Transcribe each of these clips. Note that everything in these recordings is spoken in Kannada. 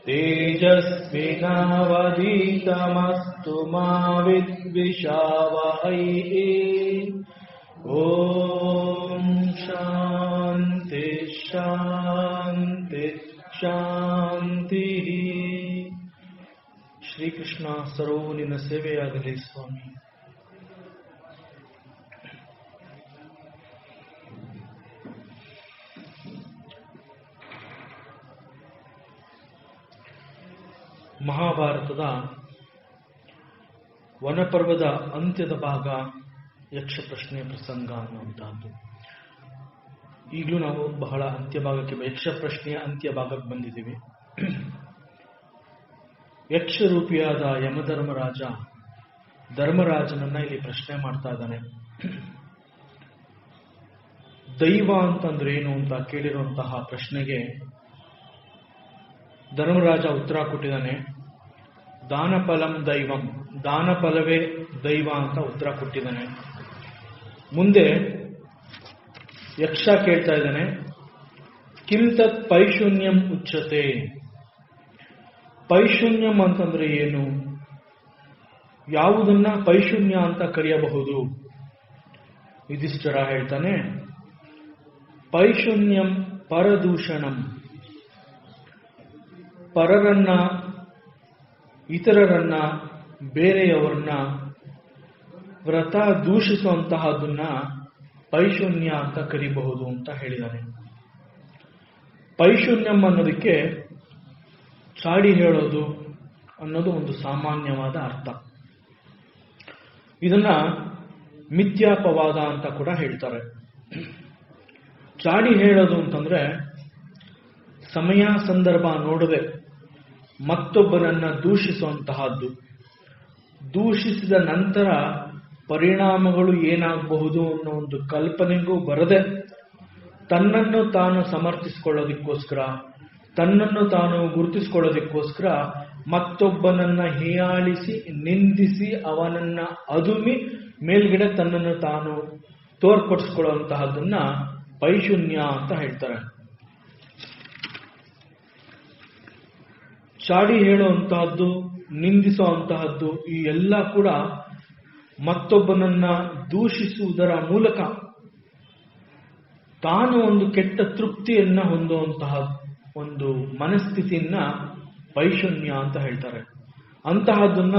तेजस्विनावधीतमस्तु मा विद्विषावहै। ओम शांति शांति शांति। ಶ್ರೀಕೃಷ್ಣ ಸರ್ವವು ನಿನ್ನ ಸೇವೆಯಾಗಲಿ ಸ್ವಾಮಿ. ಮಹಾಭಾರತದ ವನಪರ್ವದ ಅಂತ್ಯದ ಭಾಗ ಯಕ್ಷ ಪ್ರಶ್ನೆ ಪ್ರಸಂಗ ಅನ್ನುವಂತಹದ್ದು. ಈಗಲೂ ನಾವು ಬಹಳ ಅಂತ್ಯಭಾಗಕ್ಕೆ ಯಕ್ಷ ಪ್ರಶ್ನೆಯ ಅಂತ್ಯ ಭಾಗಕ್ಕೆ ಬಂದಿದ್ದೀವಿ. ಯಕ್ಷ ರೂಪಿಯಾದ ಯಮಧರ್ಮರಾಜ ಧರ್ಮರಾಜನನ್ನ ಇಲ್ಲಿ ಪ್ರಶ್ನೆ ಮಾಡ್ತಾ ಇದ್ದಾನೆ. ದೈವ ಅಂತಂದ್ರೆ ಏನು ಅಂತ ಕೇಳಿರುವಂತಹ ಪ್ರಶ್ನೆಗೆ ಧರ್ಮರಾಜ ಉತ್ತರ ಕೊಟ್ಟಿದ್ದಾನೆ. ದಾನಫಲಂ ದೈವಂ, ದಾನಫಲವೇ ದೈವ ಅಂತ ಉತ್ತರ ಕೊಟ್ಟಿದ್ದಾನೆ. ಮುಂದೆ ಯಕ್ಷ ಕೇಳ್ತಾ ಇದ್ದಾನೆ, ಕಿಂ ತತ್ ಪೈಶೂನ್ಯಂ ಉಚ್ಯತೆ. ಪೈಶೂನ್ಯಂ ಅಂತಂದ್ರೆ ಏನು, ಯಾವುದನ್ನ ಪೈಶೂನ್ಯ ಅಂತ ಕರೆಯಬಹುದು? ಯುಧಿಷ್ಠಿರ ಹೇಳ್ತಾನೆ, ಪೈಶೂನ್ಯಂ ಪರದೂಷಣಂ, ಪರರನ್ನ ಇತರರನ್ನ ಬೇರೆಯವರನ್ನ ವ್ರತ ದೂಷಿಸುವಂತಹದನ್ನ ಪೈಶೂನ್ಯ ಅಂತ ಕರಿಬಹುದು ಅಂತ ಹೇಳಿದಾನೆ. ಪೈಶೂನ್ಯಂ ಅನ್ನೋದಕ್ಕೆ ಚಾಡಿ ಹೇಳೋದು ಅನ್ನೋದು ಒಂದು ಸಾಮಾನ್ಯವಾದ ಅರ್ಥ. ಇದನ್ನ ಮಿಥ್ಯಾಪವಾದ ಅಂತ ಕೂಡ ಹೇಳ್ತಾರೆ. ಚಾಡಿ ಹೇಳೋದು ಅಂತಂದ್ರೆ ಸಮಯ ಸಂದರ್ಭ ನೋಡದೆ ಮತ್ತೊಬ್ಬರನ್ನ ದೂಷಿಸುವಂತಹದ್ದು. ದೂಷಿಸಿದ ನಂತರ ಪರಿಣಾಮಗಳು ಏನಾಗಬಹುದು ಅನ್ನೋ ಒಂದು ಕಲ್ಪನೆಗೂ ಬರದೆ ತನ್ನನ್ನು ತಾನು ಸಮರ್ಥಿಸಿಕೊಳ್ಳೋದಕ್ಕೋಸ್ಕರ, ತನ್ನನ್ನು ತಾನು ಗುರುತಿಸಿಕೊಳ್ಳೋದಕ್ಕೋಸ್ಕರ ಮತ್ತೊಬ್ಬನನ್ನ ಹೀಯಾಳಿಸಿ ನಿಂದಿಸಿ ಅವನನ್ನ ಅದುಮಿ ಮೇಲ್ಗಡೆ ತನ್ನನ್ನು ತಾನು ತೋರ್ಪಡಿಸ್ಕೊಳ್ಳುವಂತಹದನ್ನ ಪೈಶೂನ್ಯ ಅಂತ ಹೇಳ್ತಾರೆ. ಚಾಡಿ ಹೇಳುವಂತಹದ್ದು, ನಿಂದಿಸುವಂತಹದ್ದು, ಈ ಎಲ್ಲ ಕೂಡ ಮತ್ತೊಬ್ಬನನ್ನ ದೂಷಿಸುವುದರ ಮೂಲಕ ತಾನು ಒಂದು ಕೆಟ್ಟ ತೃಪ್ತಿಯನ್ನ ಹೊಂದುವಂತಹ ಒಂದು ಮನಸ್ಥಿತಿಯನ್ನ ಪೈಶೂನ್ಯ ಅಂತ ಹೇಳ್ತಾರೆ. ಅಂತಹದ್ದನ್ನ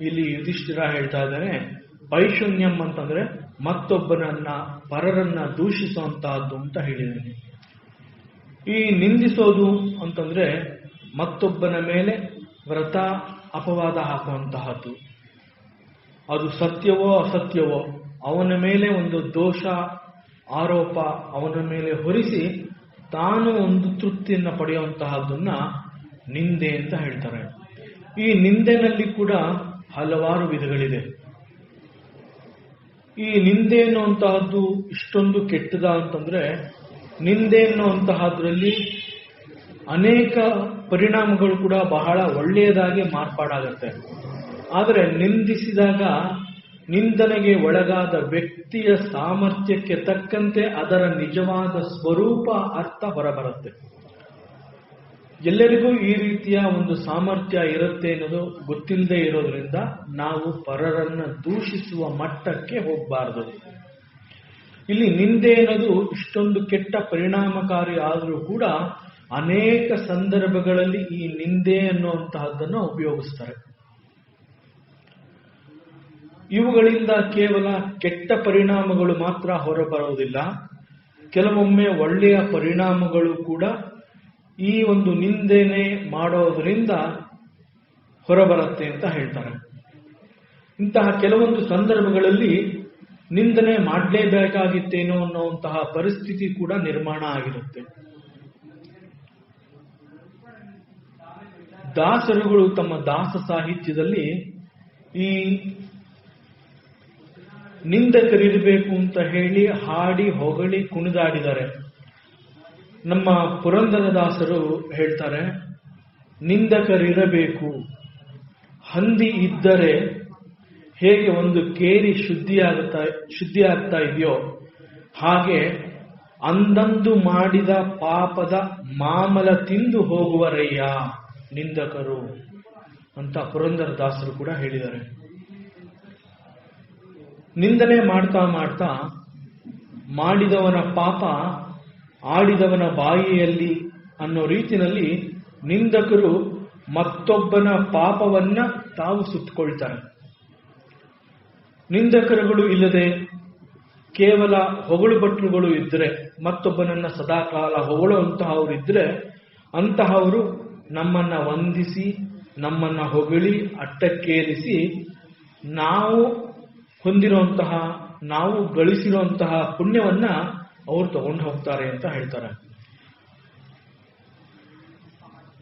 ಇಲ್ಲಿ ಯುಧಿಷ್ಠಿರ ಹೇಳ್ತಾ ಇದ್ದಾನೆ. ಪೈಶೂನ್ಯಂ ಅಂತಂದ್ರೆ ಮತ್ತೊಬ್ಬನನ್ನ ಪರರನ್ನ ದೂಷಿಸುವಂತಹದ್ದು ಅಂತ ಹೇಳಿದ್ದೇನೆ. ಈ ನಿಂದಿಸೋದು ಅಂತಂದ್ರೆ ಮತ್ತೊಬ್ಬನ ಮೇಲೆ ವ್ರತ ಅಪವಾದ ಹಾಕುವಂತಹದ್ದು. ಅದು ಸತ್ಯವೋ ಅಸತ್ಯವೋ ಅವನ ಮೇಲೆ ಒಂದು ದೋಷ ಆರೋಪ ಅವನ ಮೇಲೆ ಹೊರಿಸಿ ತಾನು ಒಂದು ತೃಪ್ತಿಯನ್ನ ಪಡೆಯುವಂತಹದ್ದನ್ನ ನಿಂದೆ ಅಂತ ಹೇಳ್ತಾರೆ. ಈ ನಿಂದೆನಲ್ಲಿ ಕೂಡ ಹಲವಾರು ವಿಧಗಳಿದೆ. ಈ ನಿಂದೆ ಅನ್ನುವಂತಹದ್ದು ಇಷ್ಟೊಂದು ಕೆಟ್ಟದ ಅಂತಂದ್ರೆ, ನಿಂದೆ ಅನ್ನುವಂತಹದ್ರಲ್ಲಿ ಅನೇಕ ಪರಿಣಾಮಗಳು ಕೂಡ ಬಹಳ ಒಳ್ಳೆಯದಾಗಿ ಮಾರ್ಪಾಡಾಗತ್ತೆ. ಆದರೆ ನಿಂದಿಸಿದಾಗ ನಿಂದನೆಗೆ ಒಳಗಾದ ವ್ಯಕ್ತಿಯ ಸಾಮರ್ಥ್ಯಕ್ಕೆ ತಕ್ಕಂತೆ ಅದರ ನಿಜವಾದ ಸ್ವರೂಪ ಅರ್ಥ ಹೊರಬರುತ್ತೆ. ಎಲ್ಲರಿಗೂ ಈ ರೀತಿಯ ಒಂದು ಸಾಮರ್ಥ್ಯ ಇರುತ್ತೆ ಅನ್ನೋದು ಗೊತ್ತಿಲ್ಲದೆ ಇರೋದ್ರಿಂದ ನಾವು ಪರರನ್ನ ದೂಷಿಸುವ ಮಟ್ಟಕ್ಕೆ ಹೋಗಬಾರದು. ಇಲ್ಲಿ ನಿಂದೆ ಅನ್ನೋದು ಇಷ್ಟೊಂದು ಕೆಟ್ಟ ಪರಿಣಾಮಕಾರಿ ಆದರೂ ಕೂಡ ಅನೇಕ ಸಂದರ್ಭಗಳಲ್ಲಿ ಈ ನಿಂದೆ ಅನ್ನುವಂತಹದ್ದನ್ನು ಉಪಯೋಗಿಸ್ತಾರೆ. ಇವುಗಳಿಂದ ಕೇವಲ ಕೆಟ್ಟ ಪರಿಣಾಮಗಳು ಮಾತ್ರ ಹೊರಬರುವುದಿಲ್ಲ, ಕೆಲವೊಮ್ಮೆ ಒಳ್ಳೆಯ ಪರಿಣಾಮಗಳು ಕೂಡ ಈ ಒಂದು ನಿಂದನೆ ಮಾಡೋದ್ರಿಂದ ಹೊರಬರುತ್ತೆ ಅಂತ ಹೇಳ್ತಾರೆ. ಇಂತಹ ಕೆಲವೊಂದು ಸಂದರ್ಭಗಳಲ್ಲಿ ನಿಂದನೆ ಮಾಡಲೇಬೇಕಾಗಿತ್ತೇನೋ ಅನ್ನುವಂತಹ ಪರಿಸ್ಥಿತಿ ಕೂಡ ನಿರ್ಮಾಣ ಆಗಿರುತ್ತೆ. ದಾಸರುಗಳು ತಮ್ಮ ದಾಸ ಸಾಹಿತ್ಯದಲ್ಲಿ ಈ ನಿಂದಕರಿರಬೇಕು ಅಂತ ಹೇಳಿ ಹಾಡಿ ಹೊಗಳಿ ಕುಣಿದಾಡಿದ್ದಾರೆ. ನಮ್ಮ ಪುರಂದರದಾಸರು ಹೇಳ್ತಾರೆ, ನಿಂದಕರಿರಬೇಕು, ಹಂದಿ ಇದ್ದರೆ ಹೇಗೆ ಒಂದು ಕೇರಿ ಶುದ್ಧಿ ಆಗ್ತಾ ಇದೆಯೋ ಹಾಗೆ ಅಂದಂದು ಮಾಡಿದ ಪಾಪದ ಮಾಮಲ ತಿಂದು ಹೋಗುವರಯ್ಯ ನಿಂದಕರು ಅಂತ ಪುರಂದರದಾಸರು ಕೂಡ ಹೇಳಿದ್ದಾರೆ. ನಿಂದನೆ ಮಾಡ್ತಾ ಮಾಡ್ತಾ ಮಾಡಿದವನ ಪಾಪ ಆಡಿದವನ ಬಾಯಿಯಲ್ಲಿ ಅನ್ನೋ ರೀತಿಯಲ್ಲಿ ನಿಂದಕರು ಮತ್ತೊಬ್ಬನ ಪಾಪವನ್ನ ತಾವು ಸುತ್ತಕೊಳ್ತಾರೆ. ನಿಂದಕರುಗಳು ಇಲ್ಲದೆ ಕೇವಲ ಹೊಗಳು ಬಟ್ಲುಗಳು ಇದ್ರೆ, ಮತ್ತೊಬ್ಬನನ್ನ ಸದಾಕಾಲ ಹೊಗಳುವಂತಹವರು ಇದ್ರೆ, ಅಂತಹವರು ನಮ್ಮನ್ನ ವಂದಿಸಿ ನಮ್ಮನ್ನ ಹೊಗಳಿ ಅಟ್ಟಕ್ಕೇರಿಸಿ ನಾವು ಹೊಂದಿರುವಂತಹ, ನಾವು ಗಳಿಸಿರುವಂತಹ ಪುಣ್ಯವನ್ನ ಅವರು ತಗೊಂಡು ಹೋಗ್ತಾರೆ ಅಂತ ಹೇಳ್ತಾರೆ.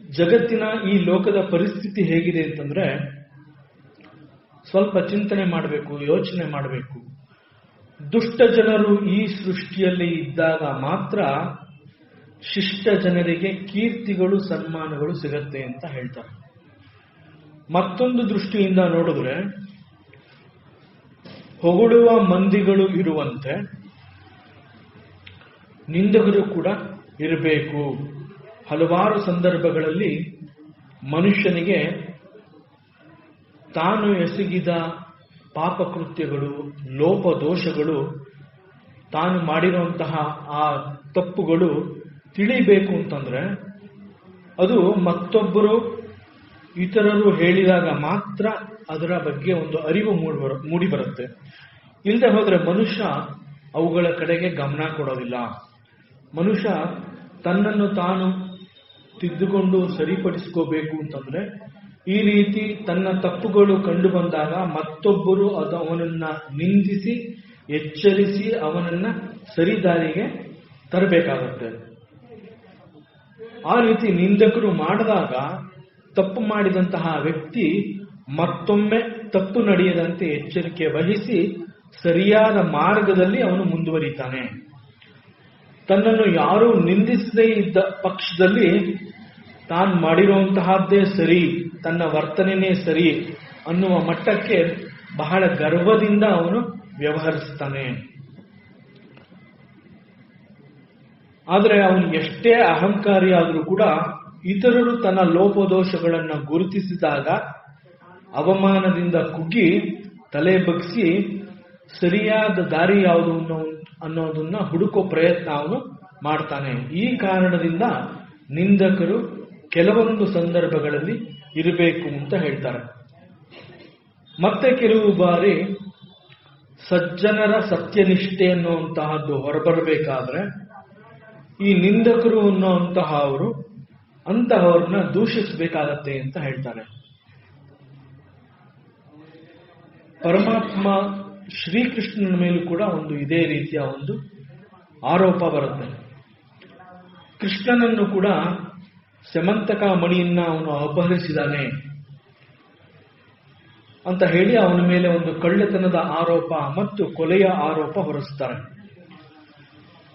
ಜಗತ್ತಿನ ಈ ಲೋಕದ ಪರಿಸ್ಥಿತಿ ಹೇಗಿದೆ ಅಂತಂದ್ರೆ, ಸ್ವಲ್ಪ ಚಿಂತನೆ ಮಾಡಬೇಕು, ಯೋಚನೆ ಮಾಡಬೇಕು. ದುಷ್ಟ ಜನರು ಈ ಸೃಷ್ಟಿಯಲ್ಲಿ ಇದ್ದಾಗ ಮಾತ್ರ ಶಿಷ್ಟ ಜನರಿಗೆ ಕೀರ್ತಿಗಳು ಸನ್ಮಾನಗಳು ಸಿಗತ್ತೆ ಅಂತ ಹೇಳ್ತಾರೆ. ಮತ್ತೊಂದು ದೃಷ್ಟಿಯಿಂದ ನೋಡಿದ್ರೆ, ಹೊಗಳುವ ಮಂದಿಗಳು ಇರುವಂತೆ ನಿಂದಕರು ಕೂಡ ಇರಬೇಕು. ಹಲವಾರು ಸಂದರ್ಭಗಳಲ್ಲಿ ಮನುಷ್ಯನಿಗೆ ತಾನು ಎಸಗಿದ ಪಾಪಕೃತ್ಯಗಳು, ಲೋಪದೋಷಗಳು, ತಾನು ಮಾಡಿರುವಂತಹ ಆ ತಪ್ಪುಗಳು ತಿಳಿಬೇಕು ಅಂತಂದ್ರೆ ಅದು ಮತ್ತೊಬ್ಬರು ಇತರರು ಹೇಳಿದಾಗ ಮಾತ್ರ ಅದರ ಬಗ್ಗೆ ಒಂದು ಅರಿವು ಮೂಡಿ ಬರುತ್ತೆ. ಇಲ್ಲದೆ ಹೋದ್ರೆ ಮನುಷ್ಯ ಅವುಗಳ ಕಡೆಗೆ ಗಮನ ಕೊಡೋದಿಲ್ಲ. ಮನುಷ್ಯ ತನ್ನನ್ನು ತಾನು ತಿದ್ದುಕೊಂಡು ಸರಿಪಡಿಸ್ಕೋಬೇಕು ಅಂತಂದ್ರೆ ಈ ರೀತಿ ತನ್ನ ತಪ್ಪುಗಳು ಕಂಡು ಬಂದಾಗ ಮತ್ತೊಬ್ಬರು ಅವನನ್ನ ನಿಂದಿಸಿ ಎಚ್ಚರಿಸಿ ಅವನನ್ನ ಸರಿದಾರಿಗೆ ತರಬೇಕಾಗುತ್ತೆ. ಆ ರೀತಿ ನಿಂದಕರು ಮಾಡಿದಾಗ ತಪ್ಪು ಮಾಡಿದಂತಹ ವ್ಯಕ್ತಿ ಮತ್ತೊಮ್ಮೆ ತಪ್ಪು ನಡೆಯದಂತೆ ಎಚ್ಚರಿಕೆ ವಹಿಸಿ ಸರಿಯಾದ ಮಾರ್ಗದಲ್ಲಿ ಅವನು ಮುಂದುವರಿತಾನೆ. ತನ್ನನ್ನು ಯಾರೂ ನಿಂದಿಸದೇ ಇದ್ದ ಪಕ್ಷದಲ್ಲಿ ತಾನು ಮಾಡಿರುವಂತಹದ್ದೇ ಸರಿ, ತನ್ನ ವರ್ತನೆನೇ ಸರಿ ಅನ್ನುವ ಮಟ್ಟಕ್ಕೆ ಬಹಳ ಗರ್ವದಿಂದ ಅವನು ವ್ಯವಹರಿಸ್ತಾನೆ. ಆದರೆ ಅವನು ಎಷ್ಟೇ ಅಹಂಕಾರಿಯಾದರೂ ಕೂಡ ಇತರರು ತನ್ನ ಲೋಪದೋಷಗಳನ್ನು ಗುರುತಿಸಿದಾಗ ಅವಮಾನದಿಂದ ಕುಗ್ಗಿ ತಲೆ ಬಗ್ಗಿಸಿ ಸರಿಯಾದ ದಾರಿ ಯಾವುದು ಅನ್ನೋದನ್ನ ಹುಡುಕೋ ಪ್ರಯತ್ನ ಅವನು ಮಾಡ್ತಾನೆ. ಈ ಕಾರಣದಿಂದ ನಿಂದಕರು ಕೆಲವೊಂದು ಸಂದರ್ಭಗಳಲ್ಲಿ ಇರಬೇಕು ಅಂತ ಹೇಳ್ತಾರೆ. ಮತ್ತೆ ಕೆಲವು ಬಾರಿ ಸಜ್ಜನರ ಸತ್ಯನಿಷ್ಠೆ ಅನ್ನುವಂತಹದ್ದು ಹೊರಬರಬೇಕಾದ್ರೆ ಈ ನಿಂದಕರು ಅನ್ನುವಂತಹವರು ಅಂತಹವ್ರನ್ನ ದೂಷಿಸಬೇಕಾಗತ್ತೆ ಅಂತ ಹೇಳ್ತಾರೆ. ಪರಮಾತ್ಮ ಶ್ರೀಕೃಷ್ಣನ ಮೇಲೂ ಕೂಡ ಒಂದು ಇದೇ ರೀತಿಯ ಒಂದು ಆರೋಪ ಬರುತ್ತೆ. ಕೃಷ್ಣನನ್ನು ಕೂಡ ಸ್ಯಮಂತಕ ಮಣಿಯನ್ನ ಅವನು ಅಪಹರಿಸಿದಾನೆ ಅಂತ ಹೇಳಿ ಅವನ ಮೇಲೆ ಒಂದು ಕಳ್ಳತನದ ಆರೋಪ ಮತ್ತು ಕೊಲೆಯ ಆರೋಪ ಹೊರಿಸ್ತಾರೆ.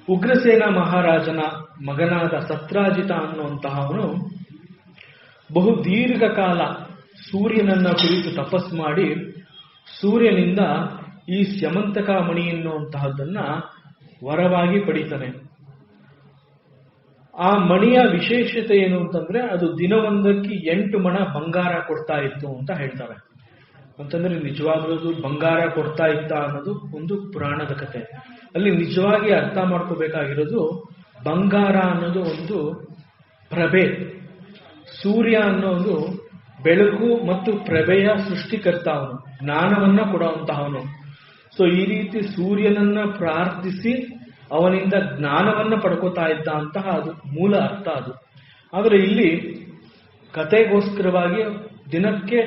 ಉಗ್ರಸೇನ ಮಹಾರಾಜನ ಮಗನಾದ ಸತ್ರಾಜಿತ ಅನ್ನುವಂತಹವನು ಬಹು ದೀರ್ಘಕಾಲ ಸೂರ್ಯನನ್ನ ಕುರಿತು ತಪಸ್ ಮಾಡಿ ಸೂರ್ಯನಿಂದ ಈ ಸ್ಯಮಂತಕ ಮಣಿ ಎನ್ನುವಂತಹದ್ದನ್ನ ವರವಾಗಿ ಪಡಿತಾನೆ. ಆ ಮಣಿಯ ವಿಶೇಷತೆ ಏನು ಅಂತಂದ್ರೆ ಅದು ದಿನವೊಂದಕ್ಕೆ 8 ಮಣ ಬಂಗಾರ ಕೊಡ್ತಾ ಇತ್ತು ಅಂತ ಹೇಳ್ತಾರೆ. ಅಂತಂದ್ರೆ ನಿಜವಾಗ್ಲೂ ಬಂಗಾರ ಕೊಡ್ತಾ ಇತ್ತ ಅನ್ನೋದು ಒಂದು ಪುರಾಣದ ಕಥೆ. ಅಲ್ಲಿ ನಿಜವಾಗಿ ಅರ್ಥ ಮಾಡ್ಕೋಬೇಕಾಗಿರೋದು ಬಂಗಾರ ಅನ್ನೋದು ಒಂದು ಪ್ರಭೆ. ಸೂರ್ಯ ಅನ್ನೋದು ಬೆಳಕು ಮತ್ತು ಪ್ರಭೆಯ ಸೃಷ್ಟಿಕರ್ತ, ಅವನು ಜ್ಞಾನವನ್ನ ಕೊಡುವಂತಹವನು. ಸೊ ಈ ರೀತಿ ಸೂರ್ಯನನ್ನ ಪ್ರಾರ್ಥಿಸಿ ಅವನಿಂದ ಜ್ಞಾನವನ್ನ ಪಡ್ಕೋತಾ ಇದ್ದ ಅಂತಹ ಅದು ಮೂಲ ಅರ್ಥ ಅದು. ಆದರೆ ಇಲ್ಲಿ ಕತೆಗೋಸ್ಕರವಾಗಿ ದಿನಕ್ಕೆ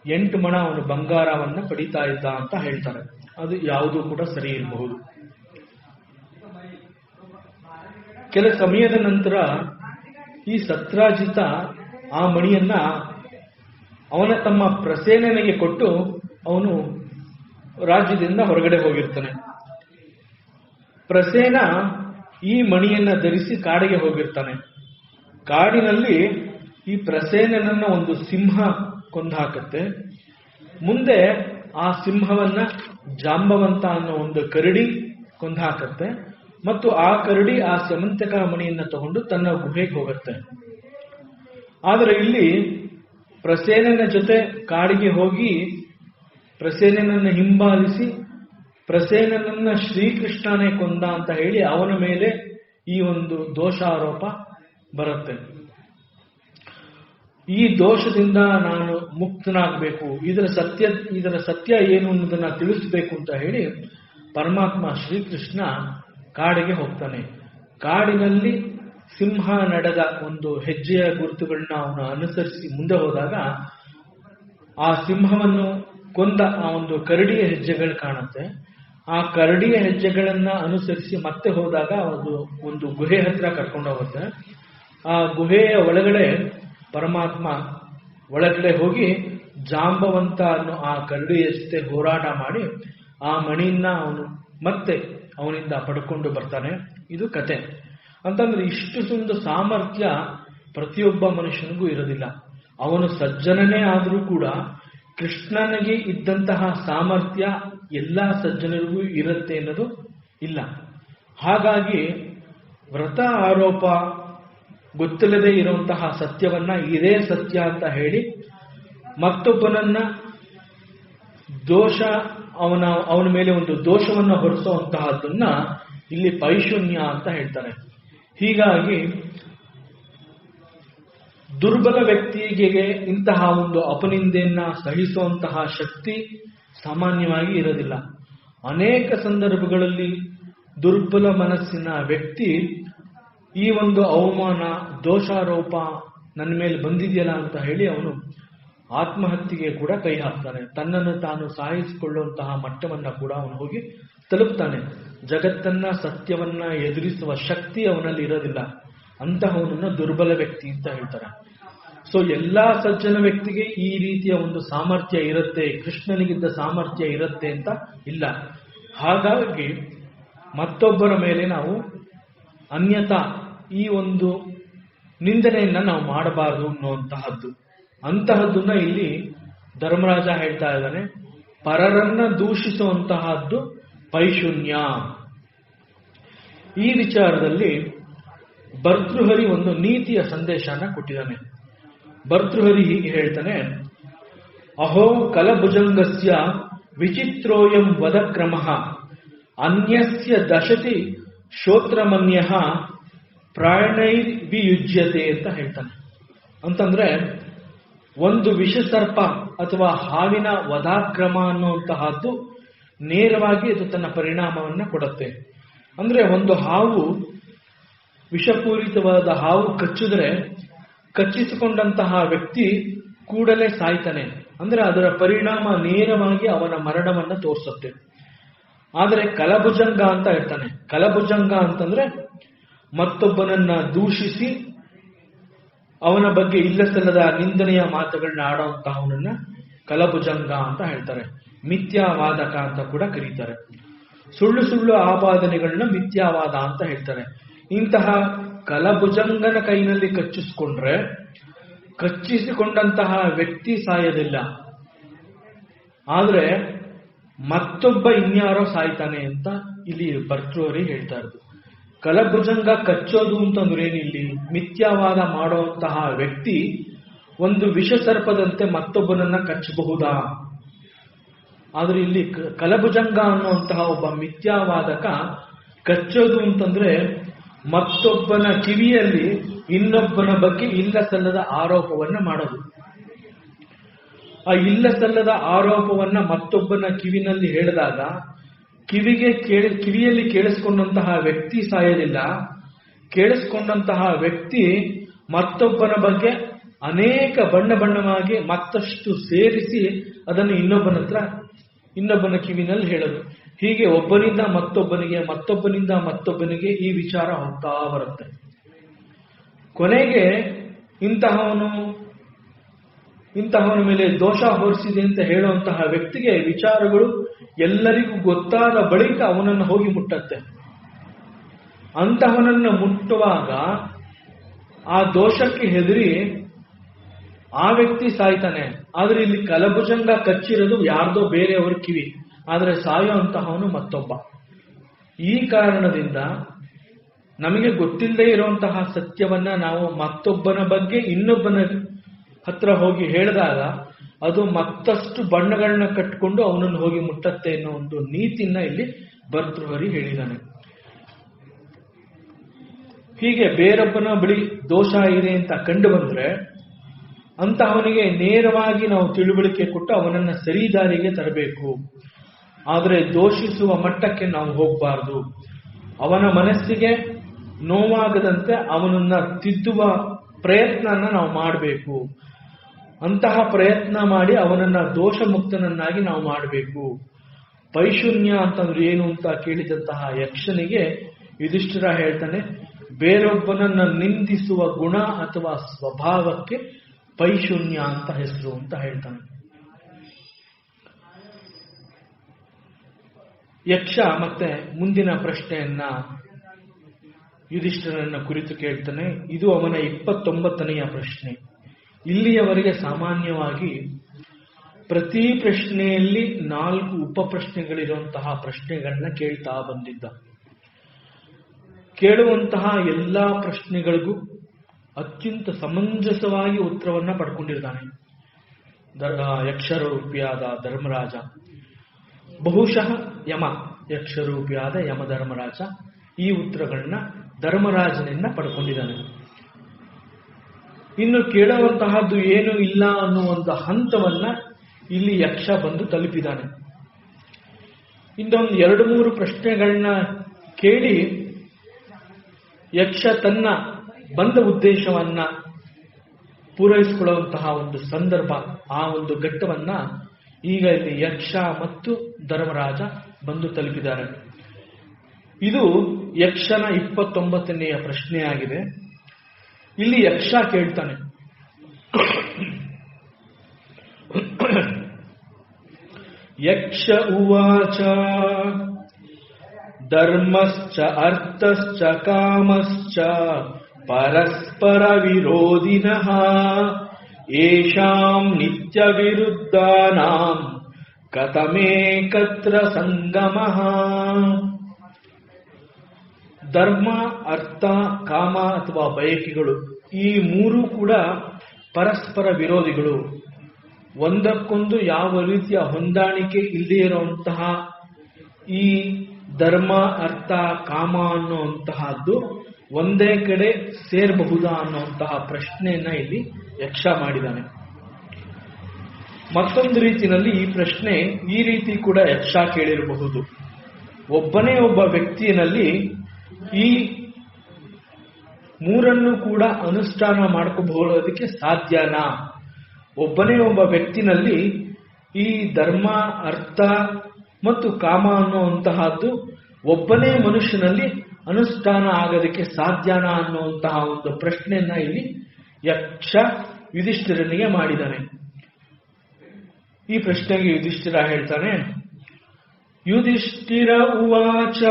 8 ಮಣ ಅವನು ಬಂಗಾರವನ್ನ ಪಡಿತಾ ಇದ್ದ ಅಂತ ಹೇಳ್ತಾರೆ. ಅದು ಯಾವುದೂ ಕೂಡ ಸರಿ ಇರಬಹುದು. ಕೆಲ ಸಮಯದ ನಂತರ ಈ ಸತ್ರಾಜಿತ ಆ ಮಣಿಯನ್ನ ಅವನ ತಮ್ಮ ಪ್ರಸೇನನಿಗೆ ಕೊಟ್ಟು ಅವನು ರಾಜ್ಯದಿಂದ ಹೊರಗಡೆ ಹೋಗಿರ್ತಾನೆ. ಪ್ರಸೇನ ಈ ಮಣಿಯನ್ನ ಧರಿಸಿ ಕಾಡಿಗೆ ಹೋಗಿರ್ತಾನೆ. ಕಾಡಿನಲ್ಲಿ ಈ ಪ್ರಸೇನನನ್ನ ಒಂದು ಸಿಂಹ ಕೊಂದಾಕತ್ತೆ. ಮುಂದೆ ಆ ಸಿಂಹವನ್ನ ಜಾಂಬವಂತ ಅನ್ನೋ ಒಂದು ಕರಡಿ ಕೊಂದಾಕತ್ತೆ ಮತ್ತು ಆ ಕರಡಿ ಆ ಸ್ಯಮಂತಕ ಮಣಿಯನ್ನ ತಗೊಂಡು ತನ್ನ ಗುಹೆಗೆ ಹೋಗುತ್ತೆ. ಆದರೆ ಇಲ್ಲಿ ಪ್ರಸೇನನ ಜೊತೆ ಕಾಡಿಗೆ ಹೋಗಿ ಪ್ರಸೇನನನ್ನ ಹಿಂಬಾಲಿಸಿ ಪ್ರಸೇನನನ್ನ ಶ್ರೀಕೃಷ್ಣನೇ ಕೊಂದ ಅಂತ ಹೇಳಿ ಅವನ ಮೇಲೆ ಈ ಒಂದು ದೋಷಾರೋಪ ಬರುತ್ತೆ. ಈ ದೋಷದಿಂದ ನಾನು ಮುಕ್ತನಾಗಬೇಕು, ಇದರ ಸತ್ಯ ಏನು ಅನ್ನೋದನ್ನ ತಿಳಿಸಬೇಕು ಅಂತ ಹೇಳಿ ಪರಮಾತ್ಮ ಶ್ರೀಕೃಷ್ಣ ಕಾಡಿಗೆ ಹೋಗ್ತಾನೆ. ಕಾಡಿನಲ್ಲಿ ಸಿಂಹ ನಡೆದ ಒಂದು ಹೆಜ್ಜೆಯ ಗುರುತುಗಳನ್ನ ಅವನು ಅನುಸರಿಸಿ ಮುಂದೆ ಹೋದಾಗ ಆ ಸಿಂಹವನ್ನು ಕೊಂದ ಆ ಒಂದು ಕರಡಿಯ ಹೆಜ್ಜೆಗಳು ಕಾಣುತ್ತೆ. ಆ ಕರಡಿಯ ಹೆಜ್ಜೆಗಳನ್ನ ಅನುಸರಿಸಿ ಮತ್ತೆ ಹೋದಾಗ ಅದು ಒಂದು ಗುಹೆ ಹತ್ರ ಕರ್ಕೊಂಡು ಹೋಗುತ್ತೆ. ಆ ಗುಹೆಯ ಒಳಗಡೆ ಪರಮಾತ್ಮ ಒಳಗಡೆ ಹೋಗಿ ಜಾಂಬವಂತ ಅನ್ನೋ ಆ ಕರಡಿಯ ಜೊತೆ ಹೋರಾಟ ಮಾಡಿ ಆ ಮಣಿಯನ್ನ ಅವನು ಮತ್ತೆ ಅವನಿಂದ ಪಡ್ಕೊಂಡು ಬರ್ತಾನೆ. ಇದು ಕತೆ. ಅಂತಂದ್ರೆ ಇಷ್ಟು ಸುಂದ ಸಾಮರ್ಥ್ಯ ಪ್ರತಿಯೊಬ್ಬ ಮನುಷ್ಯನಿಗೂ ಇರೋದಿಲ್ಲ. ಅವನು ಸಜ್ಜನನೇ ಆದರೂ ಕೂಡ ಕೃಷ್ಣನಿಗೆ ಇದ್ದಂತಹ ಸಾಮರ್ಥ್ಯ ಎಲ್ಲಾ ಸಜ್ಜನರಿಗೂ ಇರುತ್ತೆ ಅನ್ನೋದು ಇಲ್ಲ. ಹಾಗಾಗಿ ವ್ರತ ಆರೋಪ ಗೊತ್ತಿಲ್ಲದೆ ಇರುವಂತಹ ಸತ್ಯವನ್ನ ಇದೇ ಸತ್ಯ ಅಂತ ಹೇಳಿ ಮತ್ತೊಬ್ಬನನ್ನ ದೋಷ ಅವನ ಮೇಲೆ ಒಂದು ದೋಷವನ್ನ ಹೊರಿಸುವಂತಹದ್ದನ್ನ ಇಲ್ಲಿ ಪೈಶೂನ್ಯ ಅಂತ ಹೇಳ್ತಾರೆ. ಹೀಗಾಗಿ ದುರ್ಬಲ ವ್ಯಕ್ತಿಗೆ ಇಂತಹ ಒಂದು ಅಪನಿಂದೆಯನ್ನ ಸಹಿಸುವಂತಹ ಶಕ್ತಿ ಸಾಮಾನ್ಯವಾಗಿ ಇರೋದಿಲ್ಲ. ಅನೇಕ ಸಂದರ್ಭಗಳಲ್ಲಿ ದುರ್ಬಲ ಮನಸ್ಸಿನ ವ್ಯಕ್ತಿ ಈ ಒಂದು ಅವಮಾನ ದೋಷಾರೋಪ ನನ್ನ ಮೇಲೆ ಬಂದಿದೆಯಲ್ಲ ಅಂತ ಹೇಳಿ ಅವನು ಆತ್ಮಹತ್ಯೆಗೆ ಕೂಡ ಕೈ ಹಾಕ್ತಾನೆ. ತನ್ನನ್ನು ತಾನು ಸಾಯಿಸಿಕೊಳ್ಳುವಂತಹ ಮಟ್ಟವನ್ನ ಕೂಡ ಅವನು ಹೋಗಿ ತಲುಪ್ತಾನೆ. ಜಗತ್ತನ್ನ ಸತ್ಯವನ್ನ ಎದುರಿಸುವ ಶಕ್ತಿ ಅವನಲ್ಲಿ ಇರೋದಿಲ್ಲ. ಅಂತಹವನನ್ನ ದುರ್ಬಲ ವ್ಯಕ್ತಿ ಅಂತ ಹೇಳ್ತಾರೆ. ಸೊ ಎಲ್ಲಾ ಸಜ್ಜನ ವ್ಯಕ್ತಿಗೆ ಈ ರೀತಿಯ ಒಂದು ಸಾಮರ್ಥ್ಯ ಇರುತ್ತೆ, ಕೃಷ್ಣನಿಗಿದ್ದ ಸಾಮರ್ಥ್ಯ ಇರುತ್ತೆ ಅಂತ ಇಲ್ಲ. ಹಾಗಾಗಿ ಮತ್ತೊಬ್ಬರ ಮೇಲೆ ನಾವು ಅನ್ಯತಾ ಈ ಒಂದು ನಿಂದನೆಯನ್ನ ನಾವು ಮಾಡಬಾರದು ಅನ್ನುವಂತಹದ್ದು. ಅಂತಹದ್ದನ್ನ ಇಲ್ಲಿ ಧರ್ಮರಾಜ ಹೇಳ್ತಾ ಇದ್ದಾನೆ. ಪರರನ್ನ ದೂಷಿಸುವಂತಹದ್ದು ಪೈಶೂನ್ಯ. ಈ ವಿಚಾರದಲ್ಲಿ ಭರ್ತೃಹರಿ ಒಂದು ನೀತಿಯ ಸಂದೇಶನ ಕೊಟ್ಟಿದ್ದಾನೆ. ಭರ್ತೃಹರಿ ಹೀಗೆ ಹೇಳ್ತಾನೆ, ಅಹೋ ಕಲಭುಜಂಗಸ್ಯ ವಿಚಿತ್ರೋಯಂ ವದಕ್ರಮಃ ಅನ್ಯಸ್ಯ ದಶತಿ ಶ್ರೋತ್ರಮನ್ಯಃ ಪ್ರಾಣೈರ್ವಿಯುಜ್ಯತೆ ಅಂತ ಹೇಳ್ತಾನೆ. ಅಂತಂದ್ರೆ ಒಂದು ವಿಷಸರ್ಪ ಅಥವಾ ಹಾವಿನ ವಧಾಕ್ರಮ ಅನ್ನುವಂತಹದ್ದು ನೇರವಾಗಿ ಅದು ತನ್ನ ಪರಿಣಾಮವನ್ನ ಕೊಡುತ್ತೆ. ಅಂದ್ರೆ ಒಂದು ಹಾವು ವಿಷಪೂರಿತವಾದ ಹಾವು ಕಚ್ಚಿದ್ರೆ ಕಚ್ಚಿಸಿಕೊಂಡಂತಹ ವ್ಯಕ್ತಿ ಕೂಡಲೇ ಸಾಯ್ತಾನೆ. ಅಂದ್ರೆ ಅದರ ಪರಿಣಾಮ ನೇರವಾಗಿ ಅವನ ಮರಣವನ್ನ ತೋರಿಸುತ್ತೆ. ಆದರೆ ಕಲಭುಜಂಗ ಅಂತ ಇರ್ತಾನೆ. ಕಲಭುಜಂಗ ಅಂತಂದ್ರೆ ಮತ್ತೊಬ್ಬನನ್ನ ದೂಷಿಸಿ ಅವನ ಬಗ್ಗೆ ಇಲ್ಲಸಲ್ಲದ ನಿಂದನೆಯ ಮಾತುಗಳನ್ನ ಆಡುವಂತಹವನನ್ನ ಕಲಭುಜಂಗ ಅಂತ ಹೇಳ್ತಾರೆ. ಮಿಥ್ಯಾವಾದಕ ಅಂತ ಕೂಡ ಕರೀತಾರೆ. ಸುಳ್ಳು ಸುಳ್ಳು ಆಪಾದನೆಗಳನ್ನ ಮಿಥ್ಯಾವಾದ ಅಂತ ಹೇಳ್ತಾರೆ. ಇಂತಹ ಕಲಭುಜಂಗನ ಕೈನಲ್ಲಿ ಕಚ್ಚಿಸಿಕೊಂಡ್ರೆ ಕಚ್ಚಿಸಿಕೊಂಡಂತಹ ವ್ಯಕ್ತಿ ಸಾಯೋದಿಲ್ಲ, ಆದ್ರೆ ಮತ್ತೊಬ್ಬ ಇನ್ಯಾರೋ ಸಾಯ್ತಾನೆ ಅಂತ ಇಲ್ಲಿ ಭರ್ತೃಹರಿ ಹೇಳ್ತಾ ಇರೋದು. ಕಲಭುಜಂಗ ಕಚ್ಚೋದು ಅಂತಂದ್ರೆ ಏನಿಲ್ಲಿ ಮಿಥ್ಯಾವಾದ ಮಾಡುವಂತಹ ವ್ಯಕ್ತಿ ಒಂದು ವಿಷಸರ್ಪದಂತೆ ಮತ್ತೊಬ್ಬನನ್ನ ಕಚ್ಚಬಹುದಾ? ಆದ್ರೆ ಇಲ್ಲಿ ಕಲಭುಜಂಗ ಅನ್ನುವಂತಹ ಒಬ್ಬ ಮಿಥ್ಯಾವಾದಕ ಕಚ್ಚೋದು ಅಂತಂದ್ರೆ ಮತ್ತೊಬ್ಬನ ಕಿವಿಯಲ್ಲಿ ಇನ್ನೊಬ್ಬನ ಬಗ್ಗೆ ಇಲ್ಲ ಸಲ್ಲದ ಆರೋಪವನ್ನ ಮಾಡೋದು. ಆ ಇಲ್ಲ ಸಲ್ಲದ ಆರೋಪವನ್ನ ಮತ್ತೊಬ್ಬನ ಕಿವಿನಲ್ಲಿ ಹೇಳಿದಾಗ ಕಿವಿಯಲ್ಲಿ ಕೇಳಿಸ್ಕೊಂಡಂತಹ ವ್ಯಕ್ತಿ ಸಾಯೋದಿಲ್ಲ, ಕೇಳಿಸ್ಕೊಂಡಂತಹ ವ್ಯಕ್ತಿ ಮತ್ತೊಬ್ಬನ ಬಗ್ಗೆ ಅನೇಕ ಬಣ್ಣ ಬಣ್ಣವಾಗಿ ಮತ್ತಷ್ಟು ಸೇರಿಸಿ ಅದನ್ನು ಇನ್ನೊಬ್ಬನ ಕಿವಿನಲ್ಲಿ ಹೇಳೋದು. ಹೀಗೆ ಒಬ್ಬನಿಂದ ಮತ್ತೊಬ್ಬನಿಗೆ, ಮತ್ತೊಬ್ಬನಿಂದ ಮತ್ತೊಬ್ಬನಿಗೆ ಈ ವಿಚಾರ ಹೋಗ್ತಾ ಬರುತ್ತೆ. ಕೊನೆಗೆ ಇಂತಹವನ ಮೇಲೆ ದೋಷ ಹೊರಿಸಿದೆ ಅಂತ ಹೇಳುವಂತಹ ವ್ಯಕ್ತಿಗೆ ವಿಚಾರಗಳು ಎಲ್ಲರಿಗೂ ಗೊತ್ತಾದ ಬಳಿಕ ಅವನನ್ನು ಹೋಗಿ ಮುಟ್ಟತ್ತೆ. ಅಂತಹವನನ್ನು ಮುಟ್ಟುವಾಗ ಆ ದೋಷಕ್ಕೆ ಹೆದರಿ ಆ ವ್ಯಕ್ತಿ ಸಾಯ್ತಾನೆ. ಆದ್ರೆ ಇಲ್ಲಿ ಕಲಭುಜಂಗ ಕಚ್ಚಿರೋದು ಯಾರ್ದೋ ಬೇರೆಯವರ ಕಿವಿ, ಆದ್ರೆ ಸಾಯೋ ಅಂತಹವನು ಮತ್ತೊಬ್ಬ. ಈ ಕಾರಣದಿಂದ ನಮಗೆ ಗೊತ್ತಿಲ್ಲದೆ ಇರುವಂತಹ ಸತ್ಯವನ್ನ ನಾವು ಮತ್ತೊಬ್ಬನ ಬಗ್ಗೆ ಇನ್ನೊಬ್ಬನ ಹತ್ರ ಹೋಗಿ ಹೇಳಿದಾಗ ಅದು ಮತ್ತಷ್ಟು ಬಣ್ಣಗಳನ್ನ ಕಟ್ಟಿಕೊಂಡು ಅವನನ್ನು ಹೋಗಿ ಮುಟ್ಟತ್ತೆ ಅನ್ನೋ ಒಂದು ನೀತಿನ ಇಲ್ಲಿ ಭರ್ತೃಹರಿ ಹೇಳಿದ್ದಾನೆ. ಹೀಗೆ ಬೇರೊಬ್ಬನ ಬಳಿ ದೋಷ ಇದೆ ಅಂತ ಕಂಡು ಬಂದ್ರೆ ಅಂತಹವನಿಗೆ ನೇರವಾಗಿ ನಾವು ತಿಳುವಳಿಕೆ ಕೊಟ್ಟು ಅವನನ್ನ ಸರಿದಾರಿಗೆ ತರಬೇಕು. ಆದರೆ ದೋಷಿಸುವ ಮಟ್ಟಕ್ಕೆ ನಾವು ಹೋಗಬಾರ್ದು. ಅವನ ಮನಸ್ಸಿಗೆ ನೋವಾಗದಂತೆ ಅವನನ್ನ ತಿದ್ದುವ ಪ್ರಯತ್ನನ ನಾವು ಮಾಡಬೇಕು. ಅಂತಹ ಪ್ರಯತ್ನ ಮಾಡಿ ಅವನನ್ನ ದೋಷ ಮುಕ್ತನನ್ನಾಗಿ ನಾವು ಮಾಡಬೇಕು. ಪೈಶೂನ್ಯ ಅಂತಂದ್ರೆ ಏನು ಅಂತ ಕೇಳಿದಂತಹ ಯಕ್ಷನಿಗೆ ಯುಧಿಷ್ಠಿರ ಹೇಳ್ತಾನೆ, ಬೇರೊಬ್ಬನನ್ನ ನಿಂದಿಸುವ ಗುಣ ಅಥವಾ ಸ್ವಭಾವಕ್ಕೆ ಪೈಶೂನ್ಯ ಅಂತ ಹೆಸರು ಅಂತ ಹೇಳ್ತಾನೆ. ಯಕ್ಷ ಮತ್ತೆ ಮುಂದಿನ ಪ್ರಶ್ನೆಯನ್ನ ಯುಧಿಷ್ಠಿರನ ಕುರಿತು ಕೇಳ್ತಾನೆ. ಇದು ಅವನ 29ನೆಯ ಪ್ರಶ್ನೆ. ಇಲ್ಲಿಯವರೆಗೆ ಸಾಮಾನ್ಯವಾಗಿ ಪ್ರತಿ ಪ್ರಶ್ನೆಯಲ್ಲಿ 4 ಉಪ ಪ್ರಶ್ನೆಗಳಿರುವಂತಹ ಪ್ರಶ್ನೆಗಳನ್ನ ಕೇಳ್ತಾ ಬಂದಿದ್ದ. ಕೇಳುವಂತಹ ಎಲ್ಲಾ ಪ್ರಶ್ನೆಗಳಿಗೂ ಅತ್ಯಂತ ಸಮಂಜಸವಾಗಿ ಉತ್ತರವನ್ನ ಪಡ್ಕೊಂಡಿರ್ತಾನೆ ಯಕ್ಷರೂಪಿಯಾದ ಧರ್ಮರಾಜ. ಬಹುಶಃ ಯಕ್ಷರೂಪಿಯಾದ ಯಮಧರ್ಮರಾಜ ಈ ಉತ್ತರಗಳನ್ನ ಧರ್ಮರಾಜನಿಂದ ಪಡ್ಕೊಂಡಿದ್ದಾನೆ. ಇನ್ನು ಕೇಳುವಂತಹದ್ದು ಏನು ಇಲ್ಲ ಅನ್ನುವಂಥ ಹಂತವನ್ನ ಇಲ್ಲಿ ಯಕ್ಷ ಬಂದು ತಲುಪಿದ್ದಾನೆ. ಇನ್ನೊಂದು 2-3 ಪ್ರಶ್ನೆಗಳನ್ನ ಕೇಳಿ ಯಕ್ಷ ತನ್ನ ಬಂದ ಉದ್ದೇಶವನ್ನ ಪೂರೈಸಿಕೊಳ್ಳುವಂತಹ ಒಂದು ಸಂದರ್ಭ, ಆ ಒಂದು ಘಟ್ಟವನ್ನ ಈಗ ಇಲ್ಲಿ ಯಕ್ಷ ಮತ್ತು ಧರ್ಮರಾಜ ಬಂದು ತಲುಪಿದ್ದಾರೆ. ಇದು ಯಕ್ಷನ 29ನೆಯ ಪ್ರಶ್ನೆಯಾಗಿದೆ. ಇಲ್ಲಿ ಯಕ್ಷ ಕೇಳ್ತಾನೆ, ಯಕ್ಷ ಉವಾಚ ಧರ್ಮಶ್ಚ ಅರ್ಥಶ್ಚ ಕಾಮಶ್ಚ ಪರಸ್ಪರ ವಿರೋಧಿನಃ ಯೇಷಾಂ ನಿತ್ಯ ವಿರುದ್ಧಾನಾಂ ಕಥಮೇಕತ್ರ ಸಂಗಮಃ. ಧರ್ಮ, ಅರ್ಥ, ಕಾಮ ಅಥವಾ ಬಯಕೆಗಳು ಈ 3 ಕೂಡ ಪರಸ್ಪರ ವಿರೋಧಿಗಳು. ಒಂದಕ್ಕೊಂದು ಯಾವ ರೀತಿಯ ಹೊಂದಾಣಿಕೆ ಇಲ್ಲದೆ ಇರುವಂತಹ ಈ ಧರ್ಮ, ಅರ್ಥ, ಕಾಮ ಅನ್ನುವಂತಹದ್ದು ಒಂದೇ ಕಡೆ ಸೇರಬಹುದಾ ಅನ್ನುವಂತಹ ಪ್ರಶ್ನೆಯನ್ನ ಇಲ್ಲಿ ಯಕ್ಷ ಮಾಡಿದ್ದಾನೆ. ಮತ್ತೊಂದು ರೀತಿಯಲ್ಲಿ ಈ ಪ್ರಶ್ನೆ ಈ ರೀತಿ ಕೂಡ ಯಕ್ಷ ಕೇಳಿರಬಹುದು. ಒಬ್ಬನೇ ಒಬ್ಬ ವ್ಯಕ್ತಿಯಲ್ಲಿ ಈ 3 ಕೂಡ ಅನುಷ್ಠಾನ ಮಾಡ್ಕೋಬಹುದಕ್ಕೆ ಸಾಧ್ಯನಾ? ಒಬ್ಬನೇ ಒಬ್ಬ ವ್ಯಕ್ತಿನಲ್ಲಿ ಈ ಧರ್ಮ, ಅರ್ಥ ಮತ್ತು ಕಾಮ ಅನ್ನುವಂತಹದ್ದು ಒಬ್ಬನೇ ಮನುಷ್ಯನಲ್ಲಿ ಅನುಷ್ಠಾನ ಆಗೋದಕ್ಕೆ ಸಾಧ್ಯನಾ ಅನ್ನುವಂತಹ ಒಂದು ಪ್ರಶ್ನೆಯನ್ನ ಇಲ್ಲಿ ಯಕ್ಷ ಯುಧಿಷ್ಠಿರನಿಗೆ ಮಾಡಿದ್ದಾನೆ. ಈ ಪ್ರಶ್ನೆಗೆ ಯುಧಿಷ್ಠಿರ ಹೇಳ್ತಾನೆ, ಯುಧಿಷ್ಠಿರ ಉವಾಚ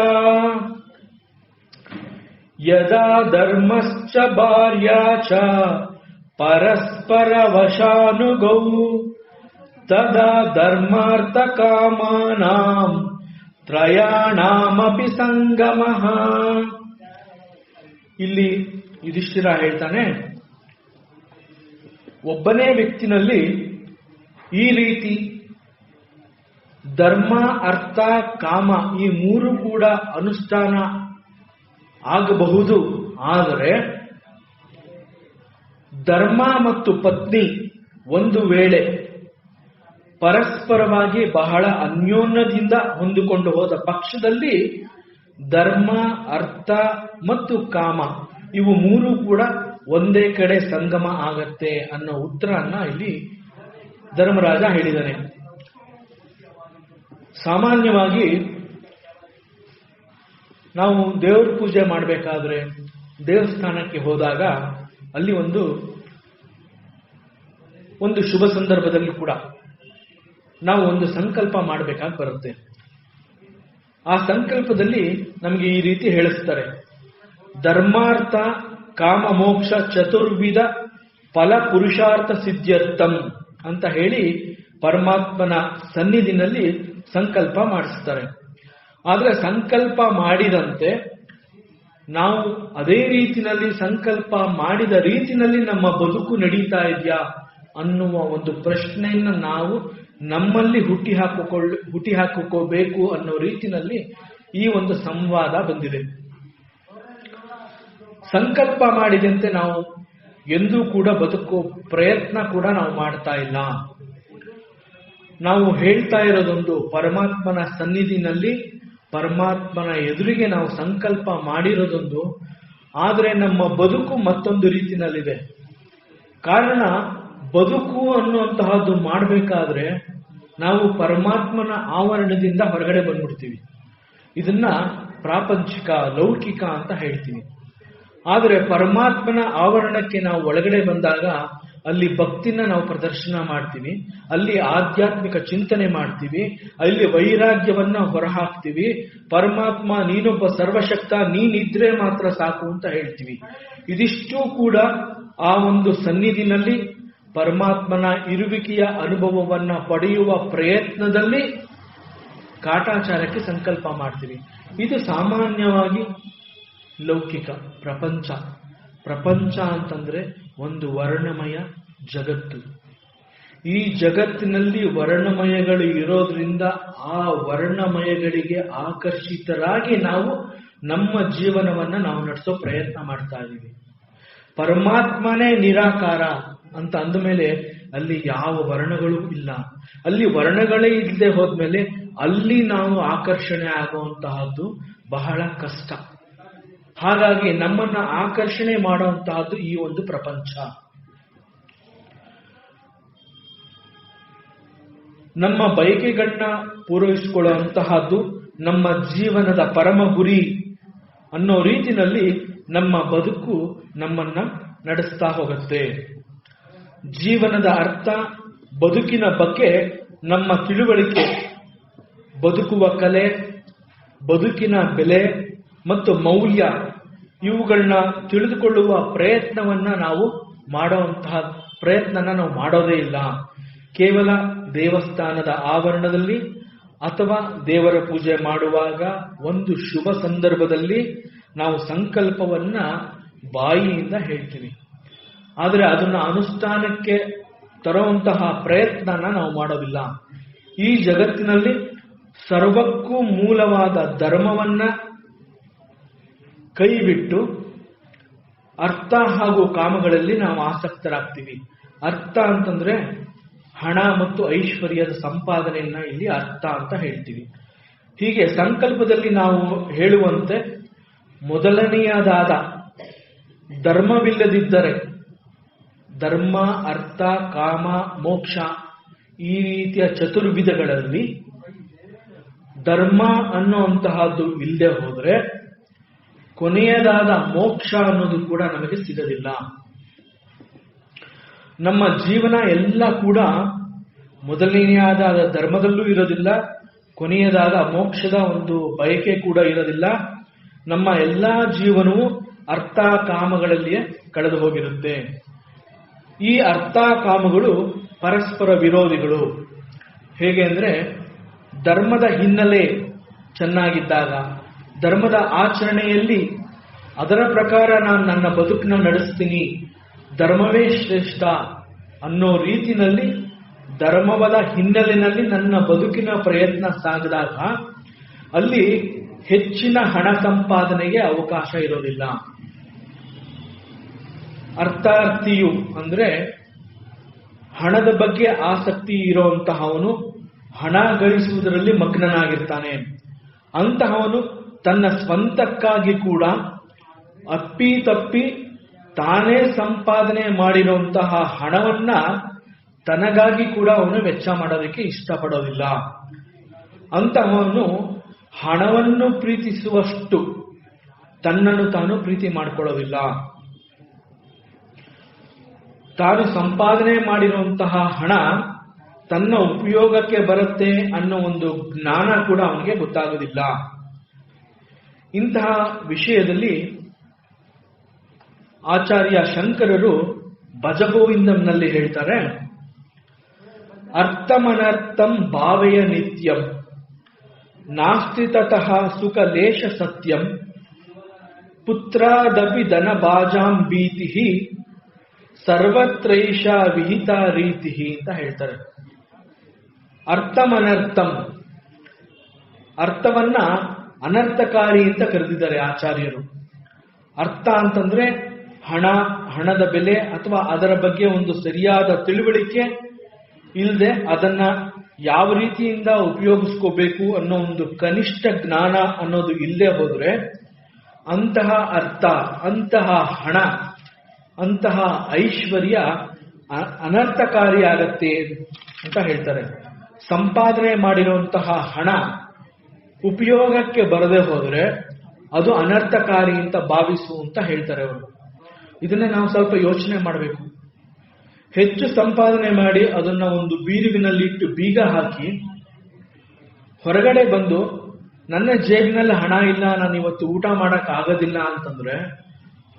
ಯದಾ ಧರ್ಮಶ್ಚ ಭಾರ್ಯಾ ಚ ಪರಸ್ಪರ ವಶಾನುಗೌ ತದಾ ಧರ್ಮಾರ್ಥ ಕಾಮಾನಾಂ ತ್ರಯಾಣಾಮಪಿ ಸಂಗಮಃ. ಇಲ್ಲಿ ಯುಧಿಷ್ಠಿರ ಹೇಳ್ತಾನೆ, ಒಬ್ಬನೇ ವ್ಯಕ್ತಿನಲ್ಲಿ ಈ ರೀತಿ ಧರ್ಮ, ಅರ್ಥ, ಕಾಮ ಈ 3 ಕೂಡ ಅನುಷ್ಠಾನ ಆಗಬಹುದು. ಆದರೆ ಧರ್ಮ ಮತ್ತು ಪತ್ನಿ ಒಂದು ವೇಳೆ ಪರಸ್ಪರವಾಗಿ ಬಹಳ ಅನ್ಯೋನ್ಯದಿಂದ ಹೊಂದಿಕೊಂಡು ಹೋದ ಪಕ್ಷದಲ್ಲಿ ಧರ್ಮ, ಅರ್ಥ ಮತ್ತು ಕಾಮ ಇವು 3 ಕೂಡ ಒಂದೇ ಕಡೆ ಸಂಗಮ ಆಗತ್ತೆ ಅನ್ನೋ ಉತ್ತರನ್ನ ಇಲ್ಲಿ ಧರ್ಮರಾಜ ಹೇಳಿದ್ದಾನೆ. ಸಾಮಾನ್ಯವಾಗಿ ನಾವು ದೇವರ ಪೂಜೆ ಮಾಡಬೇಕಾದ್ರೆ ದೇವಸ್ಥಾನಕ್ಕೆ ಹೋದಾಗ ಅಲ್ಲಿ ಒಂದು ಶುಭ ಸಂದರ್ಭದಲ್ಲಿ ಕೂಡ ನಾವು ಒಂದು ಸಂಕಲ್ಪ ಮಾಡಬೇಕಾಗಿ ಬರುತ್ತೆ. ಆ ಸಂಕಲ್ಪದಲ್ಲಿ ನಮಗೆ ಈ ರೀತಿ ಹೇಳಿಸ್ತಾರೆ, ಧರ್ಮಾರ್ಥ ಕಾಮ ಮೋಕ್ಷ ಚತುರ್ವಿಧ ಫಲ ಪುರುಷಾರ್ಥ ಸಿದ್ಧ್ಯರ್ಥಂ ಅಂತ ಹೇಳಿ ಪರಮಾತ್ಮನ ಸನ್ನಿಧಿನಲ್ಲಿ ಸಂಕಲ್ಪ ಮಾಡಿಸ್ತಾರೆ. ಆದ್ರೆ ಸಂಕಲ್ಪ ಮಾಡಿದಂತೆ ನಾವು ಅದೇ ರೀತಿನಲ್ಲಿ ಸಂಕಲ್ಪ ಮಾಡಿದ ರೀತಿನಲ್ಲಿ ನಮ್ಮ ಬದುಕು ನಡೀತಾ ಇದೆಯಾ ಅನ್ನುವ ಒಂದು ಪ್ರಶ್ನೆಯನ್ನ ನಾವು ನಮ್ಮಲ್ಲಿ ಹುಟ್ಟಿ ಹಾಕಿಕೋಬೇಕು ಅನ್ನೋ ರೀತಿನಲ್ಲಿ ಈ ಒಂದು ಸಂವಾದ ಬಂದಿದೆ. ಸಂಕಲ್ಪ ಮಾಡಿದಂತೆ ನಾವು ಎಂದೂ ಕೂಡ ಬದುಕೋ ಪ್ರಯತ್ನ ಕೂಡ ನಾವು ಮಾಡ್ತಾ ಇಲ್ಲ. ನಾವು ಹೇಳ್ತಾ ಇರೋದೊಂದು ಪರಮಾತ್ಮನ ಸನ್ನಿಧಿನಲ್ಲಿ ಪರಮಾತ್ಮನ ಎದುರಿಗೆ ನಾವು ಸಂಕಲ್ಪ ಮಾಡಿರೋದೊಂದು, ಆದರೆ ನಮ್ಮ ಬದುಕು ಮತ್ತೊಂದು ರೀತಿನಲ್ಲಿದೆ. ಕಾರಣ, ಬದುಕು ಅನ್ನುವಂತಹದ್ದು ಮಾಡಬೇಕಾದ್ರೆ ನಾವು ಪರಮಾತ್ಮನ ಆವರಣದಿಂದ ಹೊರಗಡೆ ಬಂದ್ಬಿಡ್ತೀವಿ. ಇದನ್ನ ಪ್ರಾಪಂಚಿಕ ಲೌಕಿಕ ಅಂತ ಹೇಳ್ತೀವಿ. ಆದರೆ ಪರಮಾತ್ಮನ ಆವರಣಕ್ಕೆ ನಾವು ಒಳಗಡೆ ಬಂದಾಗ ಅಲ್ಲಿ ಭಕ್ತಿನ ನಾವು ಪ್ರದರ್ಶನ ಮಾಡ್ತೀವಿ, ಅಲ್ಲಿ ಆಧ್ಯಾತ್ಮಿಕ ಚಿಂತನೆ ಮಾಡ್ತೀವಿ, ಅಲ್ಲಿ ವೈರಾಗ್ಯವನ್ನ ಹೊರಹಾಕ್ತೀವಿ. ಪರಮಾತ್ಮ ನೀನೊಬ್ಬ ಸರ್ವಶಕ್ತ, ನೀನಿದ್ರೆ ಮಾತ್ರ ಸಾಕು ಅಂತ ಹೇಳ್ತೀವಿ. ಇದಿಷ್ಟೂ ಕೂಡ ಆ ಒಂದು ಸನ್ನಿಧಿನಲ್ಲಿ ಪರಮಾತ್ಮನ ಇರುವಿಕೆಯ ಅನುಭವವನ್ನ ಪಡೆಯುವ ಪ್ರಯತ್ನದಲ್ಲಿ ಕಾಟಾಚಾರಕ್ಕೆ ಸಂಕಲ್ಪ ಮಾಡ್ತೀವಿ. ಇದು ಸಾಮಾನ್ಯವಾಗಿ ಲೌಕಿಕ ಪ್ರಪಂಚ ಅಂತಂದ್ರೆ ಒಂದು ವರ್ಣಮಯ ಜಗತ್ತು. ಈ ಜಗತ್ತಿನಲ್ಲಿ ವರ್ಣಮಯಗಳು ಇರೋದ್ರಿಂದ ಆ ವರ್ಣಮಯಗಳಿಗೆ ಆಕರ್ಷಿತರಾಗಿ ನಾವು ನಮ್ಮ ಜೀವನವನ್ನ ನಾವು ನಡೆಸೋ ಪ್ರಯತ್ನ ಮಾಡ್ತಾ ಇದ್ದೀವಿ. ಪರಮಾತ್ಮನೇ ನಿರಾಕಾರ ಅಂತ ಅಂದಮೇಲೆ ಅಲ್ಲಿ ಯಾವ ವರ್ಣಗಳು ಇಲ್ಲ. ಅಲ್ಲಿ ವರ್ಣಗಳೇ ಇಲ್ಲದೆ ಹೋದ್ಮೇಲೆ ಅಲ್ಲಿ ನಾವು ಆಕರ್ಷಣೆ ಆಗುವಂತಹದ್ದು ಬಹಳ ಕಷ್ಟ. ಹಾಗಾಗಿ ನಮ್ಮನ್ನ ಆಕರ್ಷಣೆ ಮಾಡುವಂತಹದ್ದು ಈ ಒಂದು ಪ್ರಪಂಚ. ನಮ್ಮ ಬಯಕೆಗಳನ್ನ ಪೂರೈಸಿಕೊಳ್ಳುವಂತಹದ್ದು ನಮ್ಮ ಜೀವನದ ಪರಮ ಗುರಿ ಅನ್ನೋ ರೀತಿನಲ್ಲಿ ನಮ್ಮ ಬದುಕು ನಮ್ಮನ್ನ ನಡೆಸ್ತಾ ಹೋಗುತ್ತೆ. ಜೀವನದ ಅರ್ಥ, ಬದುಕಿನ ಬಗ್ಗೆ ನಮ್ಮ ತಿಳುವಳಿಕೆ, ಬದುಕುವ ಕಲೆ, ಬದುಕಿನ ಬೆಲೆ ಮತ್ತು ಮೌಲ್ಯ ಇವುಗಳನ್ನ ತಿಳಿದುಕೊಳ್ಳುವ ಪ್ರಯತ್ನವನ್ನ ನಾವು ಮಾಡುವಂತಹ ಪ್ರಯತ್ನನ ನಾವು ಮಾಡೋದೇ ಇಲ್ಲ. ಕೇವಲ ದೇವಸ್ಥಾನದ ಆವರಣದಲ್ಲಿ ಅಥವಾ ದೇವರ ಪೂಜೆ ಮಾಡುವಾಗ ಒಂದು ಶುಭ ಸಂದರ್ಭದಲ್ಲಿ ನಾವು ಸಂಕಲ್ಪವನ್ನ ಬಾಯಿಯಿಂದ ಹೇಳ್ತೀವಿ, ಆದರೆ ಅದನ್ನ ಅನುಷ್ಠಾನಕ್ಕೆ ತರುವಂತಹ ಪ್ರಯತ್ನನ ನಾವು ಮಾಡೋದಿಲ್ಲ. ಈ ಜಗತ್ತಿನಲ್ಲಿ ಸರ್ವಕ್ಕೂ ಮೂಲವಾದ ಧರ್ಮವನ್ನ ಕೈಬಿಟ್ಟು ಅರ್ಥ ಹಾಗೂ ಕಾಮಗಳಲ್ಲಿ ನಾವು ಆಸಕ್ತರಾಗ್ತೀವಿ. ಅರ್ಥ ಅಂತಂದ್ರೆ ಹಣ ಮತ್ತು ಐಶ್ವರ್ಯದ ಸಂಪಾದನೆಯನ್ನ ಇಲ್ಲಿ ಅರ್ಥ ಅಂತ ಹೇಳ್ತೀವಿ. ಹೀಗೆ ಸಂಕಲ್ಪದಲ್ಲಿ ನಾವು ಹೇಳುವಂತೆ ಮೊದಲನೆಯದಾದ ಧರ್ಮವಿಲ್ಲದಿದ್ದರೆ, ಧರ್ಮ ಅರ್ಥ ಕಾಮ ಮೋಕ್ಷ ಈ ರೀತಿಯ ಚತುರ್ವಿಧಗಳಲ್ಲಿ ಧರ್ಮ ಅನ್ನುವಂತಹದ್ದು ಇಲ್ಲದೆ ಹೋದ್ರೆ ಕೊನೆಯದಾದ ಮೋಕ್ಷ ಅನ್ನೋದು ಕೂಡ ನಮಗೆ ಸಿಗದಿಲ್ಲ. ನಮ್ಮ ಜೀವನ ಎಲ್ಲ ಕೂಡ ಮೊದಲನೆಯಾದ ಧರ್ಮದಲ್ಲೂ ಇರೋದಿಲ್ಲ, ಕೊನೆಯದಾದ ಮೋಕ್ಷದ ಒಂದು ಬಯಕೆ ಕೂಡ ಇರೋದಿಲ್ಲ. ನಮ್ಮ ಎಲ್ಲಾ ಜೀವನವು ಅರ್ಥ ಕಾಮಗಳಲ್ಲಿಯೇ ಕಳೆದು ಹೋಗಿರುತ್ತೆ. ಈ ಅರ್ಥ ಕಾಮಗಳು ಪರಸ್ಪರ ವಿರೋಧಿಗಳು. ಹೇಗೆ ಅಂದ್ರೆ, ಧರ್ಮದ ಹಿನ್ನೆಲೆ ಚೆನ್ನಾಗಿದ್ದಾಗ, ಧರ್ಮದ ಆಚರಣೆಯಲ್ಲಿ ಅದರ ಪ್ರಕಾರ ನಾನು ನನ್ನ ಬದುಕನ್ನ ನಡೆಸ್ತೀನಿ, ಧರ್ಮವೇ ಶ್ರೇಷ್ಠ ಅನ್ನೋ ರೀತಿನಲ್ಲಿ ಧರ್ಮದ ಹಿನ್ನೆಲೆಯಲ್ಲಿ ನನ್ನ ಬದುಕಿನ ಪ್ರಯತ್ನ ಸಾಗಿದಾಗ ಅಲ್ಲಿ ಹೆಚ್ಚಿನ ಹಣ ಸಂಪಾದನೆಗೆ ಅವಕಾಶ ಇರೋದಿಲ್ಲ. ಅರ್ಥಾರ್ಥಿಯು ಅಂದ್ರೆ ಹಣದ ಬಗ್ಗೆ ಆಸಕ್ತಿ ಇರುವಂತಹವನು ಹಣ ಗಳಿಸುವುದರಲ್ಲಿ ಮಗ್ನನಾಗಿರ್ತಾನೆ. ಅಂತಹವನು ತನ್ನ ಸ್ವಂತಕ್ಕಾಗಿ ಕೂಡ ಅಪ್ಪಿ ತಪ್ಪಿ ತಾನೇ ಸಂಪಾದನೆ ಮಾಡಿರುವಂತಹ ಹಣವನ್ನ ತನಗಾಗಿ ಕೂಡ ಅವನು ವೆಚ್ಚ ಮಾಡೋದಕ್ಕೆ ಇಷ್ಟಪಡೋದಿಲ್ಲ. ಅಂತಹವನು ಹಣವನ್ನು ಪ್ರೀತಿಸುವಷ್ಟು ತನ್ನನ್ನು ತಾನು ಪ್ರೀತಿ ಮಾಡಿಕೊಳ್ಳೋದಿಲ್ಲ. ತಾನು ಸಂಪಾದನೆ ಮಾಡಿರುವಂತಹ ಹಣ ತನ್ನ ಉಪಯೋಗಕ್ಕೆ ಬರುತ್ತೆ ಅನ್ನೋ ಒಂದು ಜ್ಞಾನ ಕೂಡ ಅವನಿಗೆ ಗೊತ್ತಾಗೋದಿಲ್ಲ. ಇಂತಹ ವಿಷಯದಲ್ಲಿ ಆಚಾರ್ಯ ಶಂಕರರು ಭಜಗೋವಿಂದಂನಲ್ಲಿ ಹೇಳ್ತಾರೆ, ಅರ್ಥಮನರ್ಥಂ ಭಾವೆಯ ನಿತ್ಯಂ ನಾಸ್ತಿ ತತಃ ಸುಖ ಲೇಷ ಸತ್ಯಂ ಪುತ್ರಾದಪಿ ಧನಭಾಜಾಂ ಭೀತಿ ಸರ್ವತ್ರೈಷ ವಿಹಿತ ರೀತಿ ಅಂತ ಹೇಳ್ತಾರೆ. ಅರ್ಥಮನರ್ಥಂ, ಅರ್ಥವನ್ನ ಅನರ್ಥಕಾರಿ ಅಂತ ಕರೆದಿದ್ದಾರೆ ಆಚಾರ್ಯರು. ಅರ್ಥ ಅಂತಂದ್ರೆ ಹಣ, ಹಣದ ಬೆಲೆ ಅಥವಾ ಅದರ ಬಗ್ಗೆ ಒಂದು ಸರಿಯಾದ ತಿಳುವಳಿಕೆ ಇಲ್ಲದೆ ಅದನ್ನ ಯಾವ ರೀತಿಯಿಂದ ಉಪಯೋಗಿಸ್ಕೋಬೇಕು ಅನ್ನೋ ಒಂದು ಕನಿಷ್ಠ ಜ್ಞಾನ ಅನ್ನೋದು ಇಲ್ಲದೆ ಹೋದ್ರೆ ಅಂತಹ ಅರ್ಥ, ಅಂತಹ ಹಣ, ಅಂತಹ ಐಶ್ವರ್ಯ ಅನರ್ಥಕಾರಿಯಾಗತ್ತೆ ಅಂತ ಹೇಳ್ತಾರೆ. ಸಂಪಾದನೆ ಮಾಡಿರುವಂತಹ ಹಣ ಉಪಯೋಗಕ್ಕೆ ಬರದೆ ಹೋದ್ರೆ ಅದು ಅನರ್ಥಕಾರಿ ಅಂತ ಭಾವಿಸು ಅಂತ ಹೇಳ್ತಾರೆ ಅವರು. ಇದನ್ನ ನಾವು ಸ್ವಲ್ಪ ಯೋಚನೆ ಮಾಡಬೇಕು. ಹೆಚ್ಚು ಸಂಪಾದನೆ ಮಾಡಿ ಅದನ್ನ ಒಂದು ಬೀರುವಿನಲ್ಲಿಟ್ಟು ಬೀಗ ಹಾಕಿ ಹೊರಗಡೆ ಬಂದು ನನ್ನ ಜೇಬಿನಲ್ಲಿ ಹಣ ಇಲ್ಲ, ನಾನು ಇವತ್ತು ಊಟ ಮಾಡಕ್ ಆಗೋದಿಲ್ಲ ಅಂತಂದ್ರೆ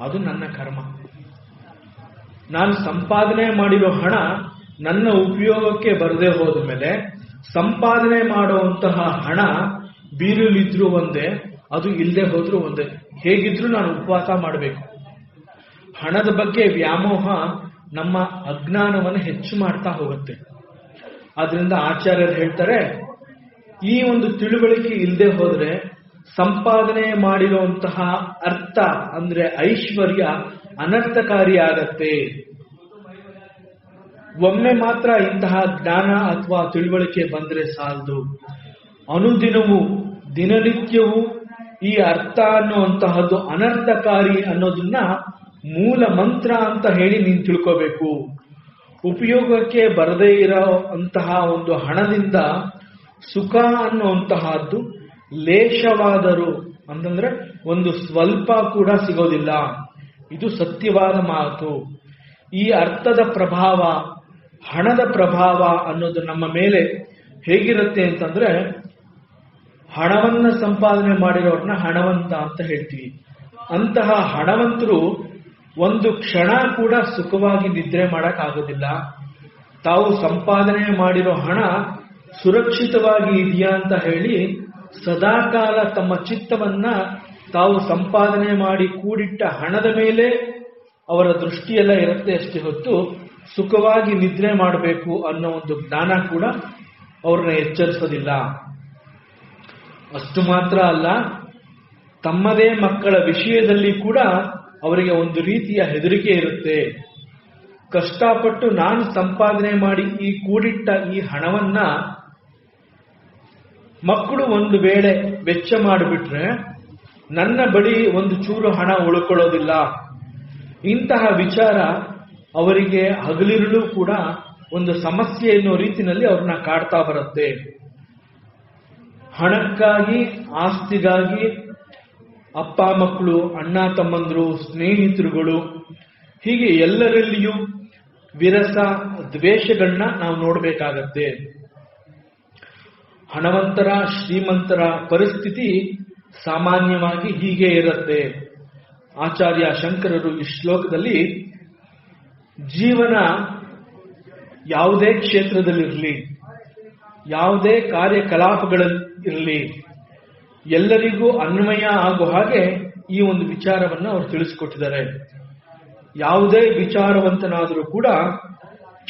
ಅದು ನನ್ನ ಕರ್ಮ. ನಾನು ಸಂಪಾದನೆ ಮಾಡಿರೋ ಹಣ ನನ್ನ ಉಪಯೋಗಕ್ಕೆ ಬರದೆ ಹೋದ ಮೇಲೆ ಸಂಪಾದನೆ ಮಾಡುವಂತಹ ಹಣ ಬೀರುಲಿದ್ರೂ ಒಂದೇ, ಅದು ಇಲ್ಲದೆ ಹೋದ್ರೂ ಒಂದೇ. ಹೇಗಿದ್ರೂ ನಾನು ಉಪವಾಸ ಮಾಡಬೇಕು. ಹಣದ ಬಗ್ಗೆ ವ್ಯಾಮೋಹ ನಮ್ಮ ಅಜ್ಞಾನವನ್ನು ಹೆಚ್ಚು ಮಾಡ್ತಾ ಹೋಗುತ್ತೆ. ಆದ್ರಿಂದ ಆಚಾರ್ಯರು ಹೇಳ್ತಾರೆ, ಈ ಒಂದು ತಿಳುವಳಿಕೆ ಇಲ್ಲದೆ ಹೋದ್ರೆ ಸಂಪಾದನೆ ಮಾಡಿರುವಂತಹ ಅರ್ಥ ಅಂದ್ರೆ ಐಶ್ವರ್ಯ ಅನರ್ಥಕಾರಿಯಾಗತ್ತೆ. ಒಮ್ಮೆ ಮಾತ್ರ ಇಂತಹ ಜ್ಞಾನ ಅಥವಾ ತಿಳುವಳಿಕೆ ಬಂದ್ರೆ ಸಾಲದು. ಅನುದಿನವೂ ದಿನನಿತ್ಯವೂ ಈ ಅರ್ಥ ಅನ್ನುವಂತಹದ್ದು ಅನರ್ಥಕಾರಿ ಅನ್ನೋದನ್ನ ಮೂಲ ಮಂತ್ರ ಅಂತ ಹೇಳಿ ನೀನು ತಿಳ್ಕೋಬೇಕು. ಉಪಯೋಗಕ್ಕೆ ಬರದೇ ಇರೋ ಅಂತಹ ಒಂದು ಹಣದಿಂದ ಸುಖ ಅನ್ನುವಂತಹದ್ದು ಲೇಷವಾದರೂ ಅಂತಂದ್ರೆ ಒಂದು ಸ್ವಲ್ಪ ಕೂಡ ಸಿಗೋದಿಲ್ಲ. ಇದು ಸತ್ಯವಾದ ಮಾತು. ಈ ಅರ್ಥದ ಪ್ರಭಾವ, ಹಣದ ಪ್ರಭಾವ ಅನ್ನೋದು ನಮ್ಮ ಮೇಲೆ ಹೇಗಿರುತ್ತೆ ಅಂತಂದ್ರೆ, ಹಣವನ್ನ ಸಂಪಾದನೆ ಮಾಡಿರೋರ್ನ ಹಣವಂತ ಅಂತ ಹೇಳ್ತೀವಿ. ಅಂತಹ ಹಣವಂತರು ಒಂದು ಕ್ಷಣ ಕೂಡ ಸುಖವಾಗಿ ನಿದ್ರೆ ಮಾಡಕ್ ಆಗೋದಿಲ್ಲ. ತಾವು ಸಂಪಾದನೆ ಮಾಡಿರೋ ಹಣ ಸುರಕ್ಷಿತವಾಗಿ ಇದೆಯಾ ಅಂತ ಹೇಳಿ ಸದಾಕಾಲ ತಮ್ಮ ಚಿತ್ತವನ್ನ ತಾವು ಸಂಪಾದನೆ ಮಾಡಿ ಕೂಡಿಟ್ಟ ಹಣದ ಮೇಲೆ ಅವರ ದೃಷ್ಟಿಯೆಲ್ಲ ಇರುತ್ತೆ ಅಷ್ಟೇ ಹೊತ್ತು ಸುಖವಾಗಿ ನಿದ್ರೆ ಮಾಡಬೇಕು ಅನ್ನೋ ಒಂದು ಜ್ಞಾನ ಕೂಡ ಅವ್ರನ್ನ ಎಚ್ಚರಿಸೋದಿಲ್ಲ. ಅಷ್ಟು ಮಾತ್ರ ಅಲ್ಲ, ತಮ್ಮದೇ ಮಕ್ಕಳ ವಿಷಯದಲ್ಲಿ ಕೂಡ ಅವರಿಗೆ ಒಂದು ರೀತಿಯ ಹೆದರಿಕೆ ಇರುತ್ತೆ. ಕಷ್ಟಪಟ್ಟು ನಾನು ಸಂಪಾದನೆ ಮಾಡಿ ಈ ಕೂಡಿಟ್ಟ ಈ ಹಣವನ್ನ ಮಕ್ಕಳು ಒಂದು ವೇಳೆ ವೆಚ್ಚ ಮಾಡಿಬಿಟ್ರೆ ನನ್ನ ಬಳಿ ಒಂದು ಚೂರು ಹಣ ಉಳ್ಕೊಳ್ಳೋದಿಲ್ಲ. ಇಂತಹ ವಿಚಾರ ಅವರಿಗೆ ಹಗಲಿರುಳು ಕೂಡ ಒಂದು ಸಮಸ್ಯೆ ಎನ್ನುವ ರೀತಿಯಲ್ಲಿ ಅವ್ರನ್ನ ಕಾಡ್ತಾ ಬರುತ್ತೆ. ಹಣಕ್ಕಾಗಿ, ಆಸ್ತಿಗಾಗಿ ಅಪ್ಪ ಮಕ್ಕಳು, ಅಣ್ಣ ತಮ್ಮಂದ್ರು, ಸ್ನೇಹಿತರುಗಳು, ಹೀಗೆ ಎಲ್ಲರಲ್ಲಿಯೂ ವಿರಸ, ದ್ವೇಷಗಳನ್ನ ನಾವು ನೋಡಬೇಕಾಗತ್ತೆ. ಹಣವಂತರ, ಶ್ರೀಮಂತರ ಪರಿಸ್ಥಿತಿ ಸಾಮಾನ್ಯವಾಗಿ ಹೀಗೆ ಇರುತ್ತೆ. ಆಚಾರ್ಯ ಶಂಕರರು ಈ ಶ್ಲೋಕದಲ್ಲಿ ಜೀವನ ಯಾವುದೇ ಕ್ಷೇತ್ರದಲ್ಲಿರಲಿ, ಯಾವುದೇ ಕಾರ್ಯಕಲಾಪಗಳಿರಲಿ, ಎಲ್ಲರಿಗೂ ಅನ್ವಯ ಆಗೋ ಹಾಗೆ ಈ ಒಂದು ವಿಚಾರವನ್ನು ಅವರು ತಿಳಿಸಿಕೊಟ್ಟಿದ್ದಾರೆ. ಯಾವುದೇ ವಿಚಾರವಂತನಾದರೂ ಕೂಡ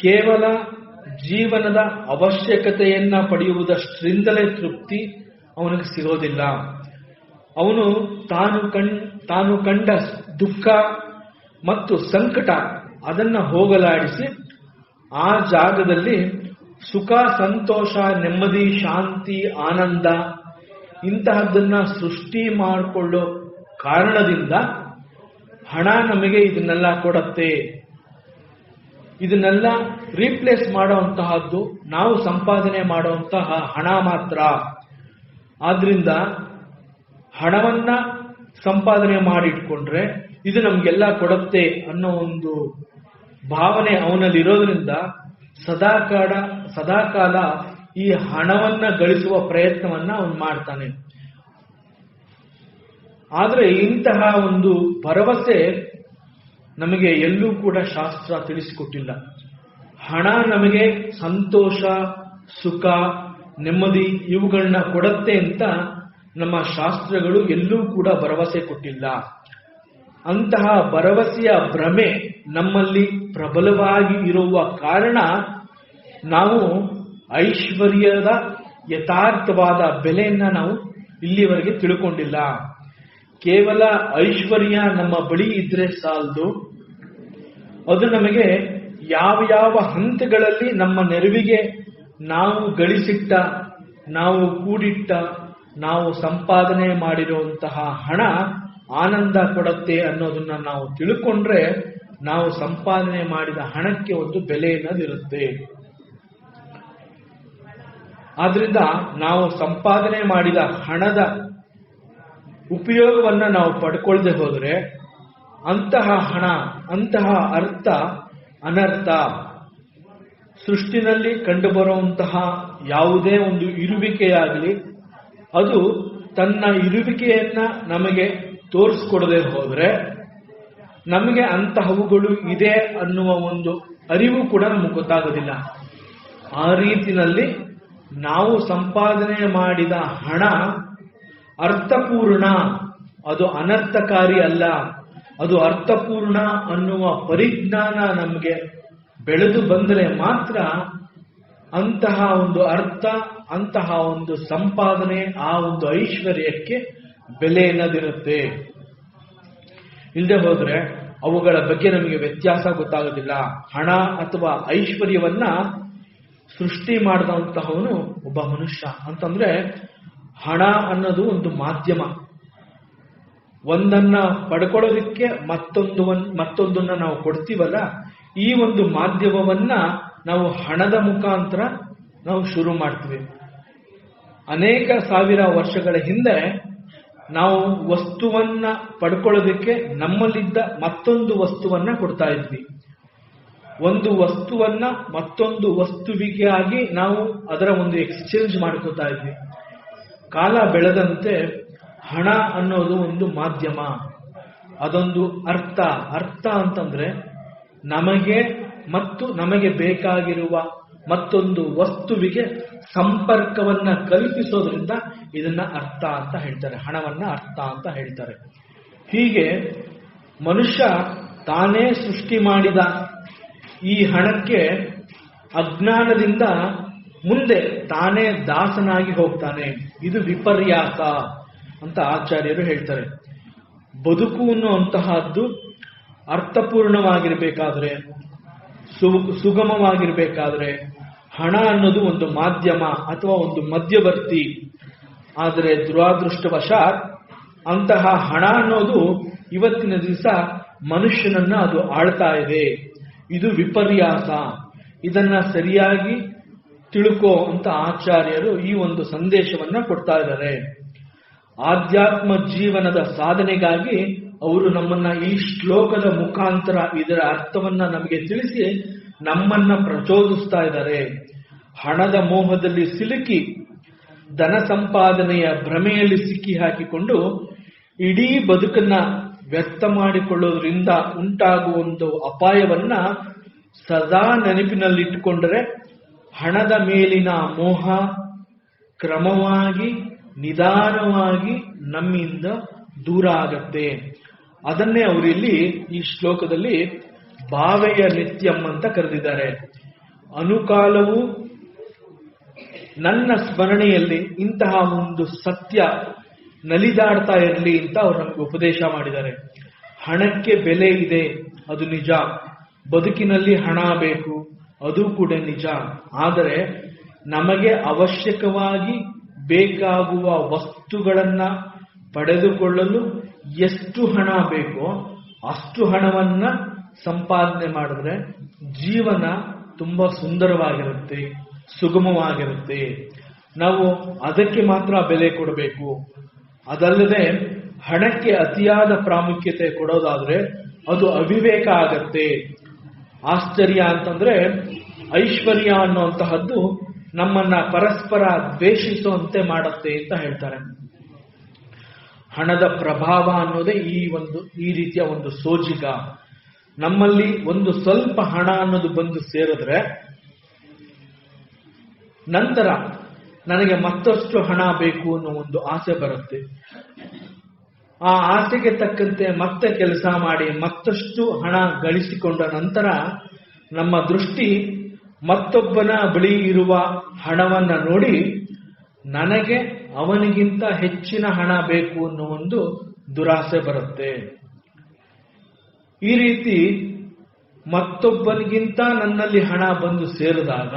ಕೇವಲ ಜೀವನದ ಅವಶ್ಯಕತೆಯನ್ನ ಪಡೆಯುವುದಷ್ಟರಿಂದಲೇ ತೃಪ್ತಿ ಅವನಿಗೆ ಸಿಗೋದಿಲ್ಲ. ಅವನು ತಾನು ಕಂಡ ದುಃಖ ಮತ್ತು ಸಂಕಟ ಅದನ್ನ ಹೋಗಲಾಡಿಸಿ ಆ ಜಾಗದಲ್ಲಿ ಸುಖ, ಸಂತೋಷ, ನೆಮ್ಮದಿ, ಶಾಂತಿ, ಆನಂದ ಇಂತಹದ್ದನ್ನ ಸೃಷ್ಟಿ ಮಾಡಿಕೊಳ್ಳೋ ಕಾರಣದಿಂದ ಹಣ ನಮಗೆ ಇದನ್ನೆಲ್ಲ ಕೊಡತ್ತೆ. ಇದನ್ನೆಲ್ಲ ರೀಪ್ಲೇಸ್ ಮಾಡುವಂತಹದ್ದು ನಾವು ಸಂಪಾದನೆ ಮಾಡುವಂತಹ ಹಣ ಮಾತ್ರ. ಆದ್ರಿಂದ ಹಣವನ್ನ ಸಂಪಾದನೆ ಮಾಡಿಟ್ಕೊಂಡ್ರೆ ಇದು ನಮ್ಗೆಲ್ಲ ಕೊಡುತ್ತೆ ಅನ್ನೋ ಒಂದು ಭಾವನೆ ಅವನಲ್ಲಿ ಇರೋದ್ರಿಂದ ಸದಾಕಾಲ ಈ ಹಣವನ್ನ ಗಳಿಸುವ ಪ್ರಯತ್ನವನ್ನ ಅವನು ಮಾಡ್ತಾನೆ. ಆದ್ರೆ ಇಂತಹ ಒಂದು ಭರವಸೆ ನಮಗೆ ಎಲ್ಲೂ ಕೂಡ ಶಾಸ್ತ್ರ ತಿಳಿಸಿಕೊಟ್ಟಿಲ್ಲ. ಹಣ ನಮಗೆ ಸಂತೋಷ, ಸುಖ, ನೆಮ್ಮದಿ ಇವುಗಳನ್ನ ಕೊಡತ್ತೆ ಅಂತ ನಮ್ಮ ಶಾಸ್ತ್ರಗಳು ಎಲ್ಲೂ ಕೂಡ ಭರವಸೆ ಕೊಟ್ಟಿಲ್ಲ. ಅಂತಹ ಭರವಸೆಯ ಭ್ರಮೆ ನಮ್ಮಲ್ಲಿ ಪ್ರಬಲವಾಗಿ ಇರುವ ಕಾರಣ ನಾವು ಐಶ್ವರ್ಯದ ಯಥಾರ್ಥವಾದ ಬೆಲೆಯನ್ನ ನಾವು ಇಲ್ಲಿವರೆಗೆ ತಿಳ್ಕೊಂಡಿಲ್ಲ. ಕೇವಲ ಐಶ್ವರ್ಯ ನಮ್ಮ ಬಳಿ ಇದ್ರೆ ಸಾಲದು, ಅದು ನಮಗೆ ಯಾವ ಹಂತಗಳಲ್ಲಿ ನಮ್ಮ ನೆರವಿಗೆ ನಾವು ಗಳಿಸಿಟ್ಟ, ನಾವು ಕೂಡಿಟ್ಟ, ನಾವು ಸಂಪಾದನೆ ಮಾಡಿರುವಂತಹ ಹಣ ಆನಂದ ಕೊಡುತ್ತೆ ಅನ್ನೋದನ್ನ ನಾವು ತಿಳ್ಕೊಂಡ್ರೆ ನಾವು ಸಂಪಾದನೆ ಮಾಡಿದ ಹಣಕ್ಕೆ ಒಂದು ಬೆಲೆ ಅನ್ನೋದಿರುತ್ತೆ. ಆದ್ರಿಂದ ನಾವು ಸಂಪಾದನೆ ಮಾಡಿದ ಹಣದ ಉಪಯೋಗವನ್ನ ನಾವು ಪಡ್ಕೊಳ್ದೆ ಹೋದ್ರೆ ಅಂತಹ ಹಣ, ಅಂತಹ ಅರ್ಥ ಅನರ್ಥ. ಸೃಷ್ಟಿನಲ್ಲಿ ಕಂಡುಬರುವಂತಹ ಯಾವುದೇ ಒಂದು ಇರುವಿಕೆಯಾಗಲಿ ಅದು ತನ್ನ ಇರುವಿಕೆಯನ್ನ ನಮಗೆ ತೋರಿಸ್ಕೊಡದೆ ಹೋದ್ರೆ ನಮಗೆ ಅಂತಹವುಗಳು ಇದೆ ಅನ್ನುವ ಒಂದು ಅರಿವು ಕೂಡ ನಮಗೆ ಗೊತ್ತಾಗೋದಿಲ್ಲ. ಆ ರೀತಿನಲ್ಲಿ ನಾವು ಸಂಪಾದನೆ ಮಾಡಿದ ಹಣ ಅರ್ಥಪೂರ್ಣ, ಅದು ಅನರ್ಥಕಾರಿ ಅಲ್ಲ, ಅದು ಅರ್ಥಪೂರ್ಣ ಅನ್ನುವ ಪರಿಜ್ಞಾನ ನಮಗೆ ಬೆಳೆದು ಬಂದರೆ ಮಾತ್ರ ಅಂತಹ ಒಂದು ಅರ್ಥ, ಅಂತಹ ಒಂದು ಸಂಪಾದನೆ, ಆ ಒಂದು ಐಶ್ವರ್ಯಕ್ಕೆ ಬೆಲೆ ಅನ್ನೋದಿರುತ್ತೆ. ಇಲ್ಲದೆ ಹೋದ್ರೆ ಅವುಗಳ ಬಗ್ಗೆ ನಮಗೆ ವ್ಯತ್ಯಾಸ ಗೊತ್ತಾಗೋದಿಲ್ಲ. ಹಣ ಅಥವಾ ಐಶ್ವರ್ಯವನ್ನ ಸೃಷ್ಟಿ ಮಾಡಿದಂತಹವನು ಒಬ್ಬ ಮನುಷ್ಯ ಅಂತಂದ್ರೆ ಹಣ ಅನ್ನೋದು ಒಂದು ಮಾಧ್ಯಮ. ಒಂದನ್ನ ಪಡ್ಕೊಳ್ಳೋದಕ್ಕೆ ಮತ್ತೊಂದನ್ನ ನಾವು ಕೊಡ್ತೀವಲ್ಲ, ಈ ಒಂದು ಮಾಧ್ಯಮವನ್ನ ನಾವು ಹಣದ ಮುಖಾಂತರ ನಾವು ಶುರು ಮಾಡ್ತೀವಿ. ಅನೇಕ ಸಾವಿರ ವರ್ಷಗಳ ಹಿಂದೆ ನಾವು ವಸ್ತುವನ್ನ ಪಡ್ಕೊಳ್ಳೋದಕ್ಕೆ ನಮ್ಮಲ್ಲಿದ್ದ ಮತ್ತೊಂದು ವಸ್ತುವನ್ನ ಕೊಡ್ತಾ ಇದ್ವಿ. ಒಂದು ವಸ್ತುವನ್ನ ಮತ್ತೊಂದು ವಸ್ತುವಿಗಾಗಿ ನಾವು ಅದರ ಒಂದು ಎಕ್ಸ್ಚೇಂಜ್ ಮಾಡ್ಕೋತಾ ಇದ್ವಿ. ಕಾಲ ಬೆಳೆದಂತೆ ಹಣ ಅನ್ನೋದು ಒಂದು ಮಾಧ್ಯಮ, ಅದೊಂದು ಅರ್ಥ ಅಂತಂದ್ರೆ ನಮಗೆ ಮತ್ತು ನಮಗೆ ಬೇಕಾಗಿರುವ ಮತ್ತೊಂದು ವಸ್ತುವಿಗೆ ಸಂಪರ್ಕವನ್ನ ಕಲ್ಪಿಸೋದ್ರಿಂದ ಇದನ್ನ ಅರ್ಥ ಅಂತ ಹೇಳ್ತಾರೆ, ಹಣವನ್ನ ಅರ್ಥ ಅಂತ ಹೇಳ್ತಾರೆ. ಹೀಗೆ ಮನುಷ್ಯ ತಾನೇ ಸೃಷ್ಟಿ ಮಾಡಿದ ಈ ಹಣಕ್ಕೆ ಅಜ್ಞಾನದಿಂದ ಮುಂದೆ ತಾನೇ ದಾಸನಾಗಿ ಹೋಗ್ತಾನೆ. ಇದು ವಿಪರ್ಯಾಸ ಅಂತ ಆಚಾರ್ಯರು ಹೇಳ್ತಾರೆ. ಬದುಕು ಅನ್ನುವಂತಹದ್ದು ಅರ್ಥಪೂರ್ಣವಾಗಿರ್ಬೇಕಾದ್ರೆ, ಸುಗಮವಾಗಿರ್ಬೇಕಾದ್ರೆ ಹಣ ಅನ್ನೋದು ಒಂದು ಮಾಧ್ಯಮ ಅಥವಾ ಒಂದು ಮಧ್ಯವರ್ತಿ. ಆದರೆ ದುರಾದೃಷ್ಟವಶಾತ್ ಅಂತಹ ಹಣ ಅನ್ನೋದು ಇವತ್ತಿನ ದಿವಸ ಮನುಷ್ಯನನ್ನ ಅದು ಆಳ್ತಾ ಇದೆ. ಇದು ವಿಪರ್ಯಾಸ. ಇದನ್ನ ಸರಿಯಾಗಿ ತಿಳ್ಕೋ ಅಂತ ಆಚಾರ್ಯರು ಈ ಒಂದು ಸಂದೇಶವನ್ನ ಕೊಡ್ತಾ ಇದ್ದಾರೆ. ಆಧ್ಯಾತ್ಮ ಜೀವನದ ಸಾಧನೆಗಾಗಿ ಅವರು ನಮ್ಮನ್ನ ಈ ಶ್ಲೋಕದ ಮುಖಾಂತರ ಇದರ ಅರ್ಥವನ್ನ ನಮಗೆ ತಿಳಿಸಿ ನಮ್ಮನ್ನ ಪ್ರಚೋದಿಸ್ತಾ ಇದ್ದಾರೆ. ಹಣದ ಮೋಹದಲ್ಲಿ ಸಿಲುಕಿ ಧನ ಸಂಪಾದನೆಯ ಭ್ರಮೆಯಲ್ಲಿ ಸಿಕ್ಕಿ ಹಾಕಿಕೊಂಡು ಇಡೀ ಬದುಕನ್ನ ವ್ಯರ್ಥ ಮಾಡಿಕೊಳ್ಳೋದ್ರಿಂದ ಉಂಟಾಗುವ ಒಂದು ಅಪಾಯವನ್ನ ಸದಾ ನೆನಪಿನಲ್ಲಿಟ್ಟುಕೊಂಡರೆ ಹಣದ ಮೇಲಿನ ಮೋಹ ಕ್ರಮವಾಗಿ ನಿಧಾನವಾಗಿ ನಮ್ಮಿಂದ ದೂರ ಆಗತ್ತೆ. ಅದನ್ನೇ ಅವರಿಲ್ಲಿ ಈ ಶ್ಲೋಕದಲ್ಲಿ ಭಾವೆಯ ನಿತ್ಯಂ ಅಂತ ಕರೆದಿದ್ದಾರೆ. ಅನುಕಾಲವು ನನ್ನ ಸ್ಮರಣೆಯಲ್ಲಿ ಇಂತಹ ಒಂದು ಸತ್ಯ ನಲಿದಾಡ್ತಾ ಇರಲಿ ಅಂತ ಅವರು ನಮಗೆ ಉಪದೇಶ ಮಾಡಿದ್ದಾರೆ. ಹಣಕ್ಕೆ ಬೆಲೆ ಇದೆ, ಅದು ನಿಜ. ಬದುಕಿನಲ್ಲಿ ಹಣ ಬೇಕು, ಅದು ಕೂಡ ನಿಜ. ಆದರೆ ನಮಗೆ ಅವಶ್ಯಕವಾಗಿ ಬೇಕಾಗುವ ವಸ್ತುಗಳನ್ನ ಪಡೆದುಕೊಳ್ಳಲು ಎಷ್ಟು ಹಣ ಬೇಕೋ ಅಷ್ಟು ಹಣವನ್ನ ಸಂಪಾದನೆ ಮಾಡಿದ್ರೆ ಜೀವನ ತುಂಬಾ ಸುಂದರವಾಗಿರುತ್ತೆ, ಸುಗಮವಾಗಿರುತ್ತೆ. ನಾವು ಅದಕ್ಕೆ ಮಾತ್ರ ಬೆಲೆ ಕೊಡಬೇಕು. ಅದಲ್ಲದೆ ಹಣಕ್ಕೆ ಅತಿಯಾದ ಪ್ರಾಮುಖ್ಯತೆ ಕೊಡೋದಾದ್ರೆ ಅದು ಅವಿವೇಕ ಆಗತ್ತೆ. ಆಶ್ಚರ್ಯ ಅಂತಂದ್ರೆ ಐಶ್ವರ್ಯ ಅನ್ನುವಂತಹದ್ದು ನಮ್ಮನ್ನ ಪರಸ್ಪರ ದ್ವೇಷಿಸುವಂತೆ ಮಾಡುತ್ತೆ ಅಂತ ಹೇಳ್ತಾರೆ. ಹಣದ ಪ್ರಭಾವ ಅನ್ನೋದೇ ಈ ರೀತಿಯ ಒಂದು ಸೋಜಿಗ. ನಮ್ಮಲ್ಲಿ ಒಂದು ಸ್ವಲ್ಪ ಹಣ ಅನ್ನೋದು ಬಂದು ಸೇರಿದ್ರೆ ನಂತರ ನನಗೆ ಮತ್ತಷ್ಟು ಹಣ ಬೇಕು ಅನ್ನೋ ಒಂದು ಆಸೆ ಬರುತ್ತೆ. ಆ ಆಸೆಗೆ ತಕ್ಕಂತೆ ಮತ್ತೆ ಕೆಲಸ ಮಾಡಿ ಮತ್ತಷ್ಟು ಹಣ ಗಳಿಸಿಕೊಂಡ ನಂತರ ನಮ್ಮ ದೃಷ್ಟಿ ಮತ್ತೊಬ್ಬನ ಬಳಿ ಇರುವ ಹಣವನ್ನ ನೋಡಿ ನನಗೆ ಅವನಿಗಿಂತ ಹೆಚ್ಚಿನ ಹಣ ಬೇಕು ಅನ್ನೋ ಒಂದು ದುರಾಸೆ ಬರುತ್ತೆ. ಈ ರೀತಿ ಮತ್ತೊಬ್ಬನಿಗಿಂತ ನನ್ನಲ್ಲಿ ಹಣ ಬಂದು ಸೇರಿದಾಗ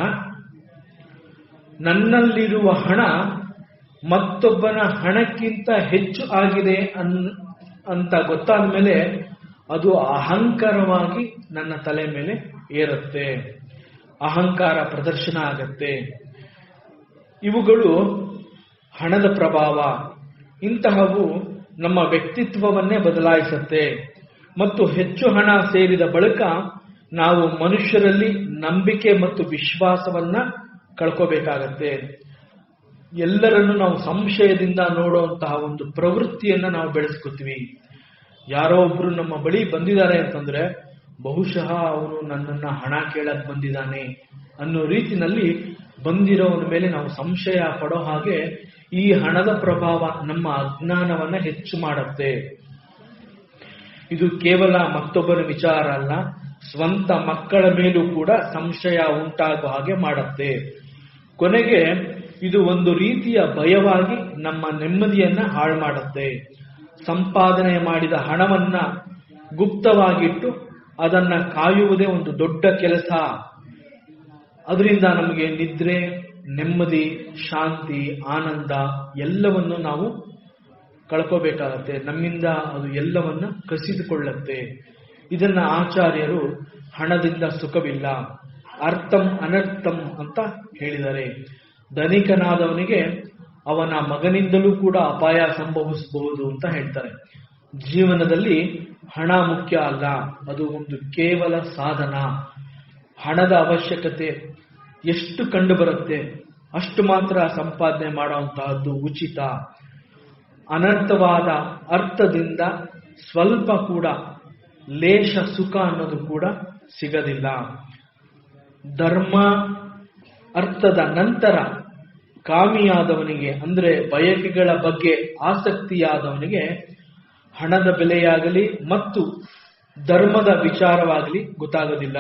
ನನ್ನಲ್ಲಿರುವ ಹಣ ಮತ್ತೊಬ್ಬನ ಹಣಕ್ಕಿಂತ ಹೆಚ್ಚು ಆಗಿದೆ ಅಂತ ಗೊತ್ತಾದ ಮೇಲೆ ಅದು ಅಹಂಕಾರವಾಗಿ ನನ್ನ ತಲೆ ಮೇಲೆ ಏರುತ್ತೆ. ಅಹಂಕಾರ ಪ್ರದರ್ಶನ ಆಗತ್ತೆ. ಇವುಗಳು ಹಣದ ಪ್ರಭಾವ. ಇಂತಹವು ನಮ್ಮ ವ್ಯಕ್ತಿತ್ವವನ್ನೇ ಬದಲಾಯಿಸುತ್ತೆ. ಮತ್ತು ಹೆಚ್ಚು ಹಣ ಸೇರಿದ ಬಳಿಕ ನಾವು ಮನುಷ್ಯರಲ್ಲಿ ನಂಬಿಕೆ ಮತ್ತು ವಿಶ್ವಾಸವನ್ನ ಕಳ್ಕೋಬೇಕಾಗತ್ತೆ. ಎಲ್ಲರನ್ನು ನಾವು ಸಂಶಯದಿಂದ ನೋಡುವಂತಹ ಒಂದು ಪ್ರವೃತ್ತಿಯನ್ನ ನಾವು ಬೆಳೆಸ್ಕೊತೀವಿ. ಯಾರೋ ಒಬ್ರು ನಮ್ಮ ಬಳಿ ಬಂದಿದ್ದಾರೆ ಅಂತಂದ್ರೆ ಬಹುಶಃ ಅವನು ನನ್ನನ್ನ ಹಣ ಕೇಳಕ್ ಬಂದಿದ್ದಾನೆ ಅನ್ನೋ ರೀತಿನಲ್ಲಿ ಬಂದಿರೋವನ ಮೇಲೆ ನಾವು ಸಂಶಯ ಪಡೋ ಹಾಗೆ ಈ ಹಣದ ಪ್ರಭಾವ ನಮ್ಮ ಅಜ್ಞಾನವನ್ನ ಹೆಚ್ಚು ಮಾಡುತ್ತೆ. ಇದು ಕೇವಲ ಮತ್ತೊಬ್ಬರ ವಿಚಾರ ಅಲ್ಲ, ಸ್ವಂತ ಮಕ್ಕಳ ಮೇಲೂ ಕೂಡ ಸಂಶಯ ಉಂಟಾಗುವ ಹಾಗೆ ಮಾಡುತ್ತೆ. ಕೊನೆಗೆ ಇದು ಒಂದು ರೀತಿಯ ಭಯವಾಗಿ ನಮ್ಮ ನೆಮ್ಮದಿಯನ್ನ ಹಾಳು ಮಾಡುತ್ತೆ. ಸಂಪಾದನೆ ಮಾಡಿದ ಹಣವನ್ನ ಗುಪ್ತವಾಗಿಟ್ಟು ಅದನ್ನ ಕಾಯುವುದೇ ಒಂದು ದೊಡ್ಡ ಕೆಲಸ. ಅದರಿಂದ ನಮಗೆ ನಿದ್ರೆ, ನೆಮ್ಮದಿ, ಶಾಂತಿ, ಆನಂದ ಎಲ್ಲವನ್ನು ನಾವು ಕಳ್ಕೋಬೇಕಾಗತ್ತೆ. ನಮ್ಮಿಂದ ಅದು ಎಲ್ಲವನ್ನ ಕಸಿದುಕೊಳ್ಳುತ್ತೆ. ಇದನ್ನ ಆಚಾರ್ಯರು ಹಣದಿಂದ ಸುಖವಿಲ್ಲ, ಅರ್ಥಂ ಅನರ್ಥಂ ಅಂತ ಹೇಳಿದ್ದಾರೆ. ಧನಿಕನಾದವನಿಗೆ ಅವನ ಮಗನಿಂದಲೂ ಕೂಡ ಅಪಾಯ ಸಂಭವಿಸಬಹುದು ಅಂತ ಹೇಳ್ತಾರೆ. ಜೀವನದಲ್ಲಿ ಹಣ ಮುಖ್ಯ ಅಲ್ಲ, ಅದು ಒಂದು ಕೇವಲ ಸಾಧನ. ಹಣದ ಅವಶ್ಯಕತೆ ಎಷ್ಟು ಕಂಡು ಬರುತ್ತೆ ಅಷ್ಟು ಮಾತ್ರ ಸಂಪಾದನೆ ಮಾಡುವಂತಹದ್ದು ಉಚಿತ. ಅನರ್ಥವಾದ ಅರ್ಥದಿಂದ ಸ್ವಲ್ಪ ಕೂಡ ಲೇಷ ಸುಖ ಅನ್ನೋದು ಕೂಡ ಸಿಗದಿಲ್ಲ. ಧರ್ಮ ಅರ್ಥದ ನಂತರ ಕಾಮಿಯಾದವನಿಗೆ ಅಂದ್ರೆ ಬಯಕೆಗಳ ಬಗ್ಗೆ ಆಸಕ್ತಿಯಾದವನಿಗೆ ಹಣದ ಬೆಲೆಯಾಗಲಿ ಮತ್ತು ಧರ್ಮದ ವಿಚಾರವಾಗಲಿ ಗೊತ್ತಾಗೋದಿಲ್ಲ.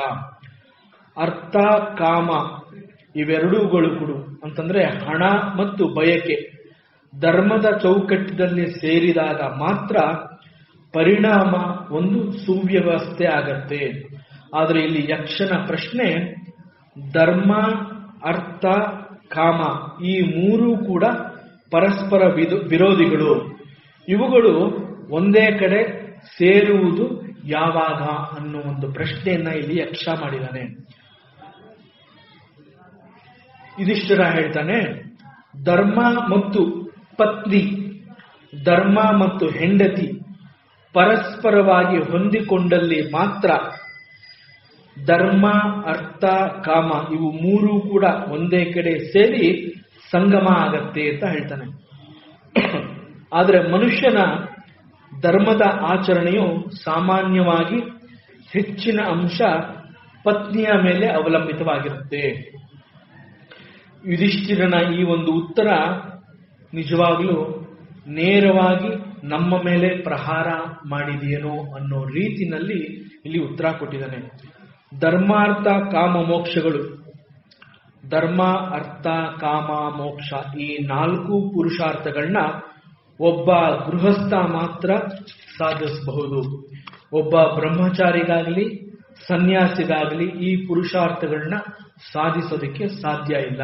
ಅರ್ಥ, ಕಾಮ ಇವೆರಡೂಗಳು ಕೂಡ ಅಂತಂದ್ರೆ ಹಣ ಮತ್ತು ಬಯಕೆ ಧರ್ಮದ ಚೌಕಟ್ಟಿನಲ್ಲಿ ಸೇರಿದಾಗ ಮಾತ್ರ ಪರಿಣಾಮ ಒಂದು ಸುವ್ಯವಸ್ಥೆ ಆಗತ್ತೆ. ಆದರೆ ಇಲ್ಲಿ ಯಕ್ಷನ ಪ್ರಶ್ನೆ, ಧರ್ಮ, ಅರ್ಥ, ಕಾಮ ಈ ಮೂರೂ ಕೂಡ ಪರಸ್ಪರ ವಿರೋಧಿಗಳು. ಇವುಗಳು ಒಂದೇ ಕಡೆ ಸೇರುವುದು ಯಾವಾಗ ಅನ್ನೋ ಒಂದು ಪ್ರಶ್ನೆಯನ್ನ ಇಲ್ಲಿ ಯಕ್ಷ ಮಾಡಿದ್ದಾನೆ. ಯುಧಿಷ್ಠಿರ ಹೇಳ್ತಾನೆ, ಧರ್ಮ ಮತ್ತು ಪತ್ನಿ, ಧರ್ಮ ಮತ್ತು ಹೆಂಡತಿ ಪರಸ್ಪರವಾಗಿ ಹೊಂದಿಕೊಂಡಲ್ಲಿ ಮಾತ್ರ ಧರ್ಮ, ಅರ್ಥ, ಕಾಮ ಇವು ಮೂರೂ ಕೂಡ ಒಂದೇ ಕಡೆ ಸೇರಿ ಸಂಗಮ ಆಗತ್ತೆ ಅಂತ ಹೇಳ್ತಾನೆ. ಆದರೆ ಮನುಷ್ಯನ ಧರ್ಮದ ಆಚರಣೆಯು ಸಾಮಾನ್ಯವಾಗಿ ಹೆಚ್ಚಿನ ಅಂಶ ಪತ್ನಿಯ ಮೇಲೆ ಅವಲಂಬಿತವಾಗಿರುತ್ತೆ. ಯುಧಿಷ್ಠಿರನ ಈ ಒಂದು ಉತ್ತರ ನಿಜವಾಗ್ಲೂ ನೇರವಾಗಿ ನಮ್ಮ ಮೇಲೆ ಪ್ರಹಾರ ಮಾಡಿದೆಯೇನೋ ಅನ್ನೋ ರೀತಿನಲ್ಲಿ ಇಲ್ಲಿ ಉತ್ತರ ಕೊಟ್ಟಿದ್ದಾನೆ. ಧರ್ಮಾರ್ಥ ಕಾಮ ಮೋಕ್ಷಗಳು, ಧರ್ಮ, ಅರ್ಥ, ಕಾಮ, ಮೋಕ್ಷ ಈ 4 ಪುರುಷಾರ್ಥಗಳನ್ನ ಒಬ್ಬ ಗೃಹಸ್ಥ ಮಾತ್ರ ಸಾಧಿಸಬಹುದು. ಒಬ್ಬ ಬ್ರಹ್ಮಚಾರಿಗಾಗಲಿ ಸನ್ಯಾಸಿಗಾಗಲಿ ಈ ಪುರುಷಾರ್ಥಗಳನ್ನ ಸಾಧಿಸೋದಕ್ಕೆ ಸಾಧ್ಯ ಇಲ್ಲ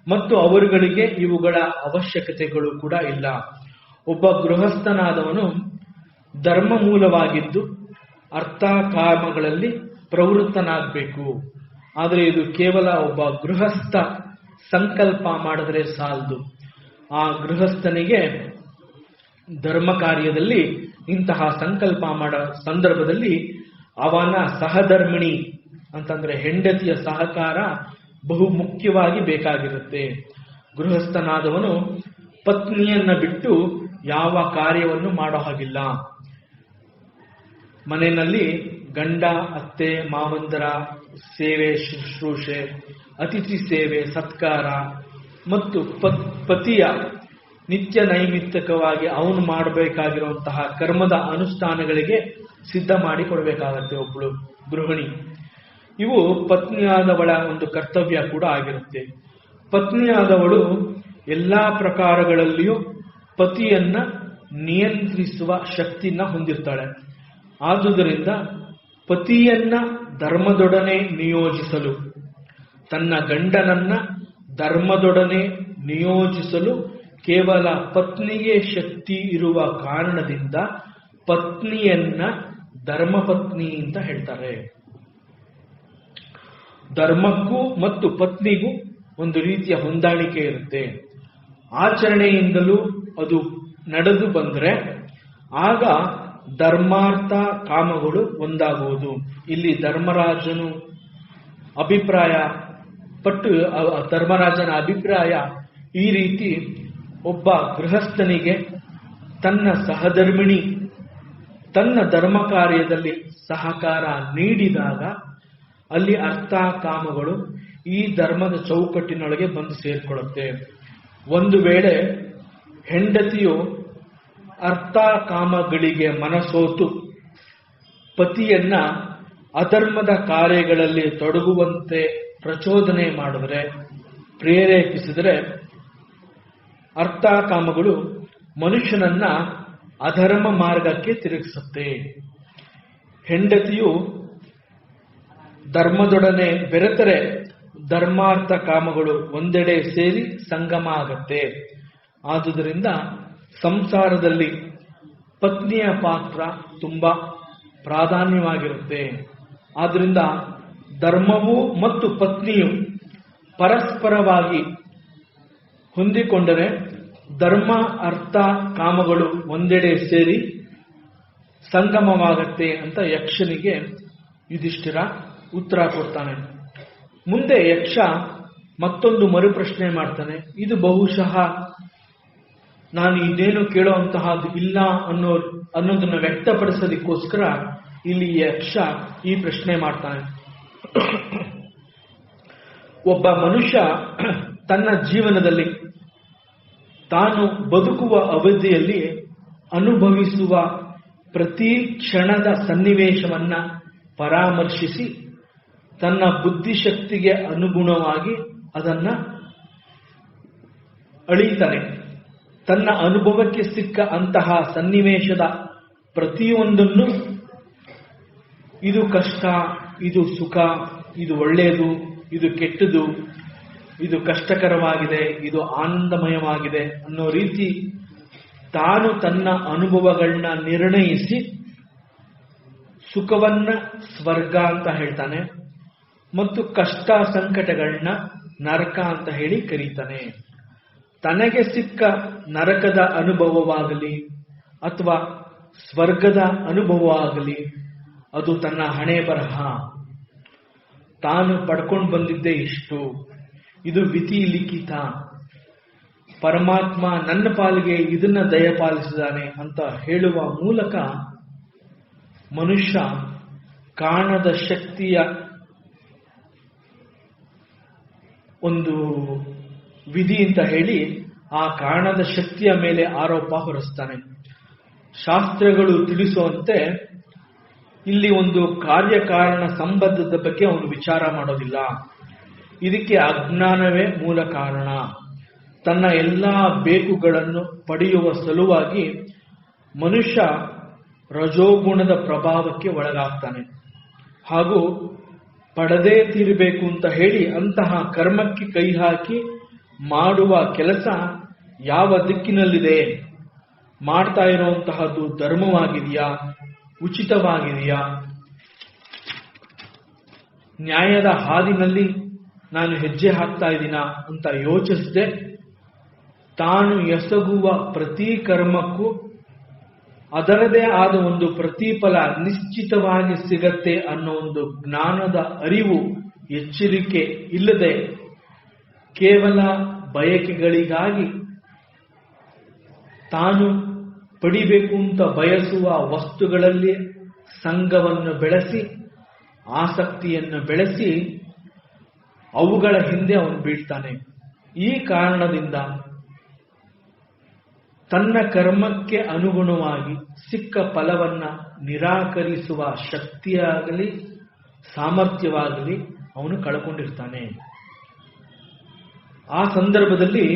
ಮತ್ತು ಅವರುಗಳಿಗೆ ಇವುಗಳ ಅವಶ್ಯಕತೆಗಳು ಕೂಡ ಇಲ್ಲ. ಒಬ್ಬ ಗೃಹಸ್ಥನಾದವನು ಧರ್ಮ ಮೂಲವಾಗಿದ್ದು ಅರ್ಥ ಕಾಮಗಳಲ್ಲಿ ಪ್ರವೃತ್ತನಾಗಬೇಕು. ಆದರೆ ಇದು ಕೇವಲ ಒಬ್ಬ ಗೃಹಸ್ಥ ಸಂಕಲ್ಪ ಮಾಡಿದ್ರೆ ಸಾಲದು. ಆ ಗೃಹಸ್ಥನಿಗೆ ಧರ್ಮ ಕಾರ್ಯದಲ್ಲಿ ಇಂತಹ ಸಂಕಲ್ಪ ಮಾಡೋ ಸಂದರ್ಭದಲ್ಲಿ ಅವನ ಸಹಧರ್ಮಿಣಿ ಅಂತಂದ್ರೆ ಹೆಂಡತಿಯ ಸಹಕಾರ ಬಹು ಮುಖ್ಯವಾಗಿ ಬೇಕಾಗಿರುತ್ತೆ. ಗೃಹಸ್ಥನಾದವನು ಪತ್ನಿಯನ್ನ ಬಿಟ್ಟು ಯಾವ ಕಾರ್ಯವನ್ನು ಮಾಡೋ ಹಾಗಿಲ್ಲ. ಮನೆಯಲ್ಲಿ ಗಂಡ, ಅತ್ತೆ, ಮಾವಂದರ ಸೇವೆ, ಶುಶ್ರೂಷೆ, ಅತಿಥಿ ಸೇವೆ, ಸತ್ಕಾರ ಮತ್ತು ಪತಿಯ ನಿತ್ಯ ನೈಮಿತ್ತಿಕವಾಗಿ ಅವನು ಮಾಡಬೇಕಾಗಿರುವಂತಹ ಕರ್ಮದ ಅನುಷ್ಠಾನಗಳಿಗೆ ಸಿದ್ಧ ಮಾಡಿ ಕೊಡಬೇಕಾಗತ್ತೆ ಒಬ್ಬಳು ಗೃಹಿಣಿ. ಇವು ಪತ್ನಿಯಾದವಳ ಒಂದು ಕರ್ತವ್ಯ ಕೂಡ ಆಗಿರುತ್ತೆ. ಪತ್ನಿಯಾದವಳು ಎಲ್ಲಾ ಪ್ರಕಾರಗಳಲ್ಲಿಯೂ ಪತಿಯನ್ನ ನಿಯಂತ್ರಿಸುವ ಶಕ್ತಿನ ಹೊಂದಿರ್ತಾಳೆ. ಆದುದರಿಂದ ಪತಿಯನ್ನ ಧರ್ಮದೊಡನೆ ನಿಯೋಜಿಸಲು, ತನ್ನ ಗಂಡನನ್ನ ಧರ್ಮದೊಡನೆ ನಿಯೋಜಿಸಲು ಕೇವಲ ಪತ್ನಿಗೆ ಶಕ್ತಿ ಇರುವ ಕಾರಣದಿಂದ ಪತ್ನಿಯನ್ನ ಧರ್ಮಪತ್ನಿ ಅಂತ ಹೇಳ್ತಾರೆ. ಧರ್ಮಕ್ಕೂ ಮತ್ತು ಪತ್ನಿಗೂ ಒಂದು ರೀತಿಯ ಹೊಂದಾಣಿಕೆ ಇರುತ್ತೆ. ಆಚರಣೆಯಿಂದಲೂ ಅದು ನಡೆದು ಬಂದರೆ ಆಗ ಧರ್ಮಾರ್ಥ ಕಾಮಗಳು ಒಂದಾಗುವುದು. ಇಲ್ಲಿ ಧರ್ಮರಾಜನು ಧರ್ಮರಾಜನ ಅಭಿಪ್ರಾಯ ಈ ರೀತಿ: ಒಬ್ಬ ಗೃಹಸ್ಥನಿಗೆ ತನ್ನ ಸಹಧರ್ಮಿಣಿ ತನ್ನ ಧರ್ಮ ಕಾರ್ಯದಲ್ಲಿ ಸಹಕಾರ ನೀಡಿದಾಗ ಅಲ್ಲಿ ಅರ್ಥ ಕಾಮಗಳು ಈ ಧರ್ಮದ ಚೌಕಟ್ಟಿನೊಳಗೆ ಬಂದು ಸೇರ್ಕೊಳ್ಳುತ್ತೆ. ಒಂದು ವೇಳೆ ಹೆಂಡತಿಯು ಅರ್ಥ ಕಾಮಗಳಿಗೆ ಮನಸೋತು ಪತಿಯನ್ನ ಅಧರ್ಮದ ಕಾರ್ಯಗಳಲ್ಲಿ ತೊಡಗುವಂತೆ ಪ್ರಚೋದನೆ ಮಾಡಿದ್ರೆ, ಪ್ರೇರೇಪಿಸಿದರೆ, ಅರ್ಥ ಕಾಮಗಳು ಮನುಷ್ಯನನ್ನ ಅಧರ್ಮ ಮಾರ್ಗಕ್ಕೆ ತಿರುಗಿಸುತ್ತೆ. ಹೆಂಡತಿಯು ಧರ್ಮದೊಡನೆ ಬೆರೆತರೆ ಧರ್ಮಾರ್ಥ ಕಾಮಗಳು ಒಂದೆಡೆ ಸೇರಿ ಸಂಗಮ ಆಗತ್ತೆ. ಆದುದರಿಂದ ಸಂಸಾರದಲ್ಲಿ ಪತ್ನಿಯ ಪಾತ್ರ ತುಂಬಾ ಪ್ರಾಧಾನ್ಯವಾಗಿರುತ್ತೆ. ಆದ್ರಿಂದ ಧರ್ಮವು ಮತ್ತು ಪತ್ನಿಯು ಪರಸ್ಪರವಾಗಿ ಹೊಂದಿಕೊಂಡರೆ ಧರ್ಮ ಅರ್ಥ ಕಾಮಗಳು ಒಂದೆಡೆ ಸೇರಿ ಸಂಗಮವಾಗತ್ತೆ ಅಂತ ಯಕ್ಷನಿಗೆ ಯುಧಿಷ್ಠಿರ ಉತ್ತರ ಕೊಡ್ತಾನೆ. ಮುಂದೆ ಯಕ್ಷ ಮತ್ತೊಂದು ಮರುಪ್ರಶ್ನೆ ಮಾಡ್ತಾನೆ. ಇದು ಬಹುಶಃ ನಾನು ಇದೇನು ಕೇಳುವಂತಹದ್ದು ಇಲ್ಲ ಅನ್ನೋದನ್ನ ವ್ಯಕ್ತಪಡಿಸೋದಕ್ಕೋಸ್ಕರ ಇಲ್ಲಿ ಯಕ್ಷ ಈ ಪ್ರಶ್ನೆ ಮಾಡ್ತಾನೆ. ಒಬ್ಬ ಮನುಷ್ಯ ತನ್ನ ಜೀವನದಲ್ಲಿ ತಾನು ಬದುಕುವ ಅವಧಿಯಲ್ಲಿ ಅನುಭವಿಸುವ ಪ್ರತಿ ಕ್ಷಣದ ಸನ್ನಿವೇಶವನ್ನ ಪರಾಮರ್ಶಿಸಿ ತನ್ನ ಬುದ್ಧಿಶಕ್ತಿಗೆ ಅನುಗುಣವಾಗಿ ಅದನ್ನ ಅಳೀತಾನೆ. ತನ್ನ ಅನುಭವಕ್ಕೆ ಸಿಕ್ಕ ಅಂತಹ ಸನ್ನಿವೇಶದ ಪ್ರತಿಯೊಂದನ್ನು ಇದು ಕಷ್ಟ, ಇದು ಸುಖ, ಇದು ಒಳ್ಳೆಯದು, ಇದು ಕೆಟ್ಟದು, ಇದು ಕಷ್ಟಕರವಾಗಿದೆ, ಇದು ಆನಂದಮಯವಾಗಿದೆ ಅನ್ನೋ ರೀತಿ ತಾನು ತನ್ನ ಅನುಭವಗಳನ್ನ ನಿರ್ಣಯಿಸಿ ಸುಖವನ್ನ ಸ್ವರ್ಗ ಅಂತ ಹೇಳ್ತಾನೆ ಮತ್ತು ಕಷ್ಟ ಸಂಕಟಗಳನ್ನ ನರಕ ಅಂತ ಹೇಳಿ ಕರೀತಾನೆ. ತನಗೆ ಸಿಕ್ಕ ನರಕದ ಅನುಭವವಾಗಲಿ ಅಥವಾ ಸ್ವರ್ಗದ ಅನುಭವವಾಗಲಿ ಅದು ತನ್ನ ಹಣೆ ಬರಹ. ತಾನು ಪಡ್ಕೊಂಡು ಬಂದಿದ್ದೇ ಇಷ್ಟು, ಇದು ವಿಧಿ ಲಿಖಿತ, ಪರಮಾತ್ಮ ನನ್ನ ಪಾಲಿಗೆ ಇದನ್ನ ದಯಪಾಲಿಸಿದಾನೆ ಅಂತ ಹೇಳುವ ಮೂಲಕ ಮನುಷ್ಯ ಕಾಣದ ಶಕ್ತಿಯ ಒಂದು ವಿಧಿ ಅಂತ ಹೇಳಿ ಆ ಕಾಣದ ಶಕ್ತಿಯ ಮೇಲೆ ಆರೋಪ ಹೊರಿಸ್ತಾನೆ. ಶಾಸ್ತ್ರಗಳು ತಿಳಿಸುವಂತೆ ಇಲ್ಲಿ ಒಂದು ಕಾರ್ಯಕಾರಣ ಸಂಬಂಧದ ಬಗ್ಗೆ ಅವನು ವಿಚಾರ ಮಾಡೋದಿಲ್ಲ. ಇದಕ್ಕೆ ಅಜ್ಞಾನವೇ ಮೂಲ ಕಾರಣ. ತನ್ನ ಎಲ್ಲಾ ಬೇಕುಗಳನ್ನು ಪಡೆಯುವ ಸಲುವಾಗಿ ಮನುಷ್ಯ ರಜೋಗುಣದ ಪ್ರಭಾವಕ್ಕೆ ಒಳಗಾಗ್ತಾನೆ ಹಾಗೂ ಪಡದೇ ತೀರಬೇಕು ಅಂತ ಹೇಳಿ ಅಂತಹ ಕರ್ಮಕ್ಕೆ ಕೈ ಹಾಕಿ ಮಾಡುವ ಕೆಲಸ ಯಾವ ದಿಕ್ಕಿನಲ್ಲಿದೆ, ಮಾಡ್ತಾ ಇರುವಂತಹದ್ದು ಧರ್ಮವಾಗಿದೆಯಾ ಉಚಿತವಾಗಿದೆಯಾ? ನ್ಯಾಯದ ಹಾದಿನಲ್ಲಿ ನಾನು ಹೆಜ್ಜೆ ಹಾಕ್ತಾ ಇದ್ದೀನಾ ಅಂತ ಯೋಚಿಸದೆ ತಾನು ಎಸಗುವ ಪ್ರತಿ ಕರ್ಮಕ್ಕೂ ಅದರದೇ ಆದ ಒಂದು ಪ್ರತಿಫಲ ನಿಶ್ಚಿತವಾಗಿ ಸಿಗತ್ತೆ ಅನ್ನೋ ಒಂದು ಜ್ಞಾನದ ಅರಿವು, ಎಚ್ಚರಿಕೆ ಇಲ್ಲದೆ ಕೇವಲ ಬಯಕೆಗಳಿಗಾಗಿ ತಾನು ಪಡಿಬೇಕು ಅಂತ ಬಯಸುವ ವಸ್ತುಗಳಲ್ಲಿ ಸಂಘವನ್ನು ಬೆಳೆಸಿ, ಆಸಕ್ತಿಯನ್ನು ಬೆಳೆಸಿ ಅವುಗಳ ಹಿಂದೆ ಅವನು ಬೀಳ್ತಾನೆ. ಈ ಕಾರಣದಿಂದ ತನ್ನ ಕರ್ಮಕ್ಕೆ ಅನುಗುಣವಾಗಿ ಸಿಕ್ಕ ಫಲವನ್ನ ನಿರಾಕರಿಸುವ ಶಕ್ತಿಯಾಗಲಿ ಸಾಮರ್ಥ್ಯವಾಗಲಿ ಅವನು ಕಳ್ಕೊಂಡಿರ್ತಾನೆ. ಆ ಸಂದರ್ಭದಲ್ಲಿ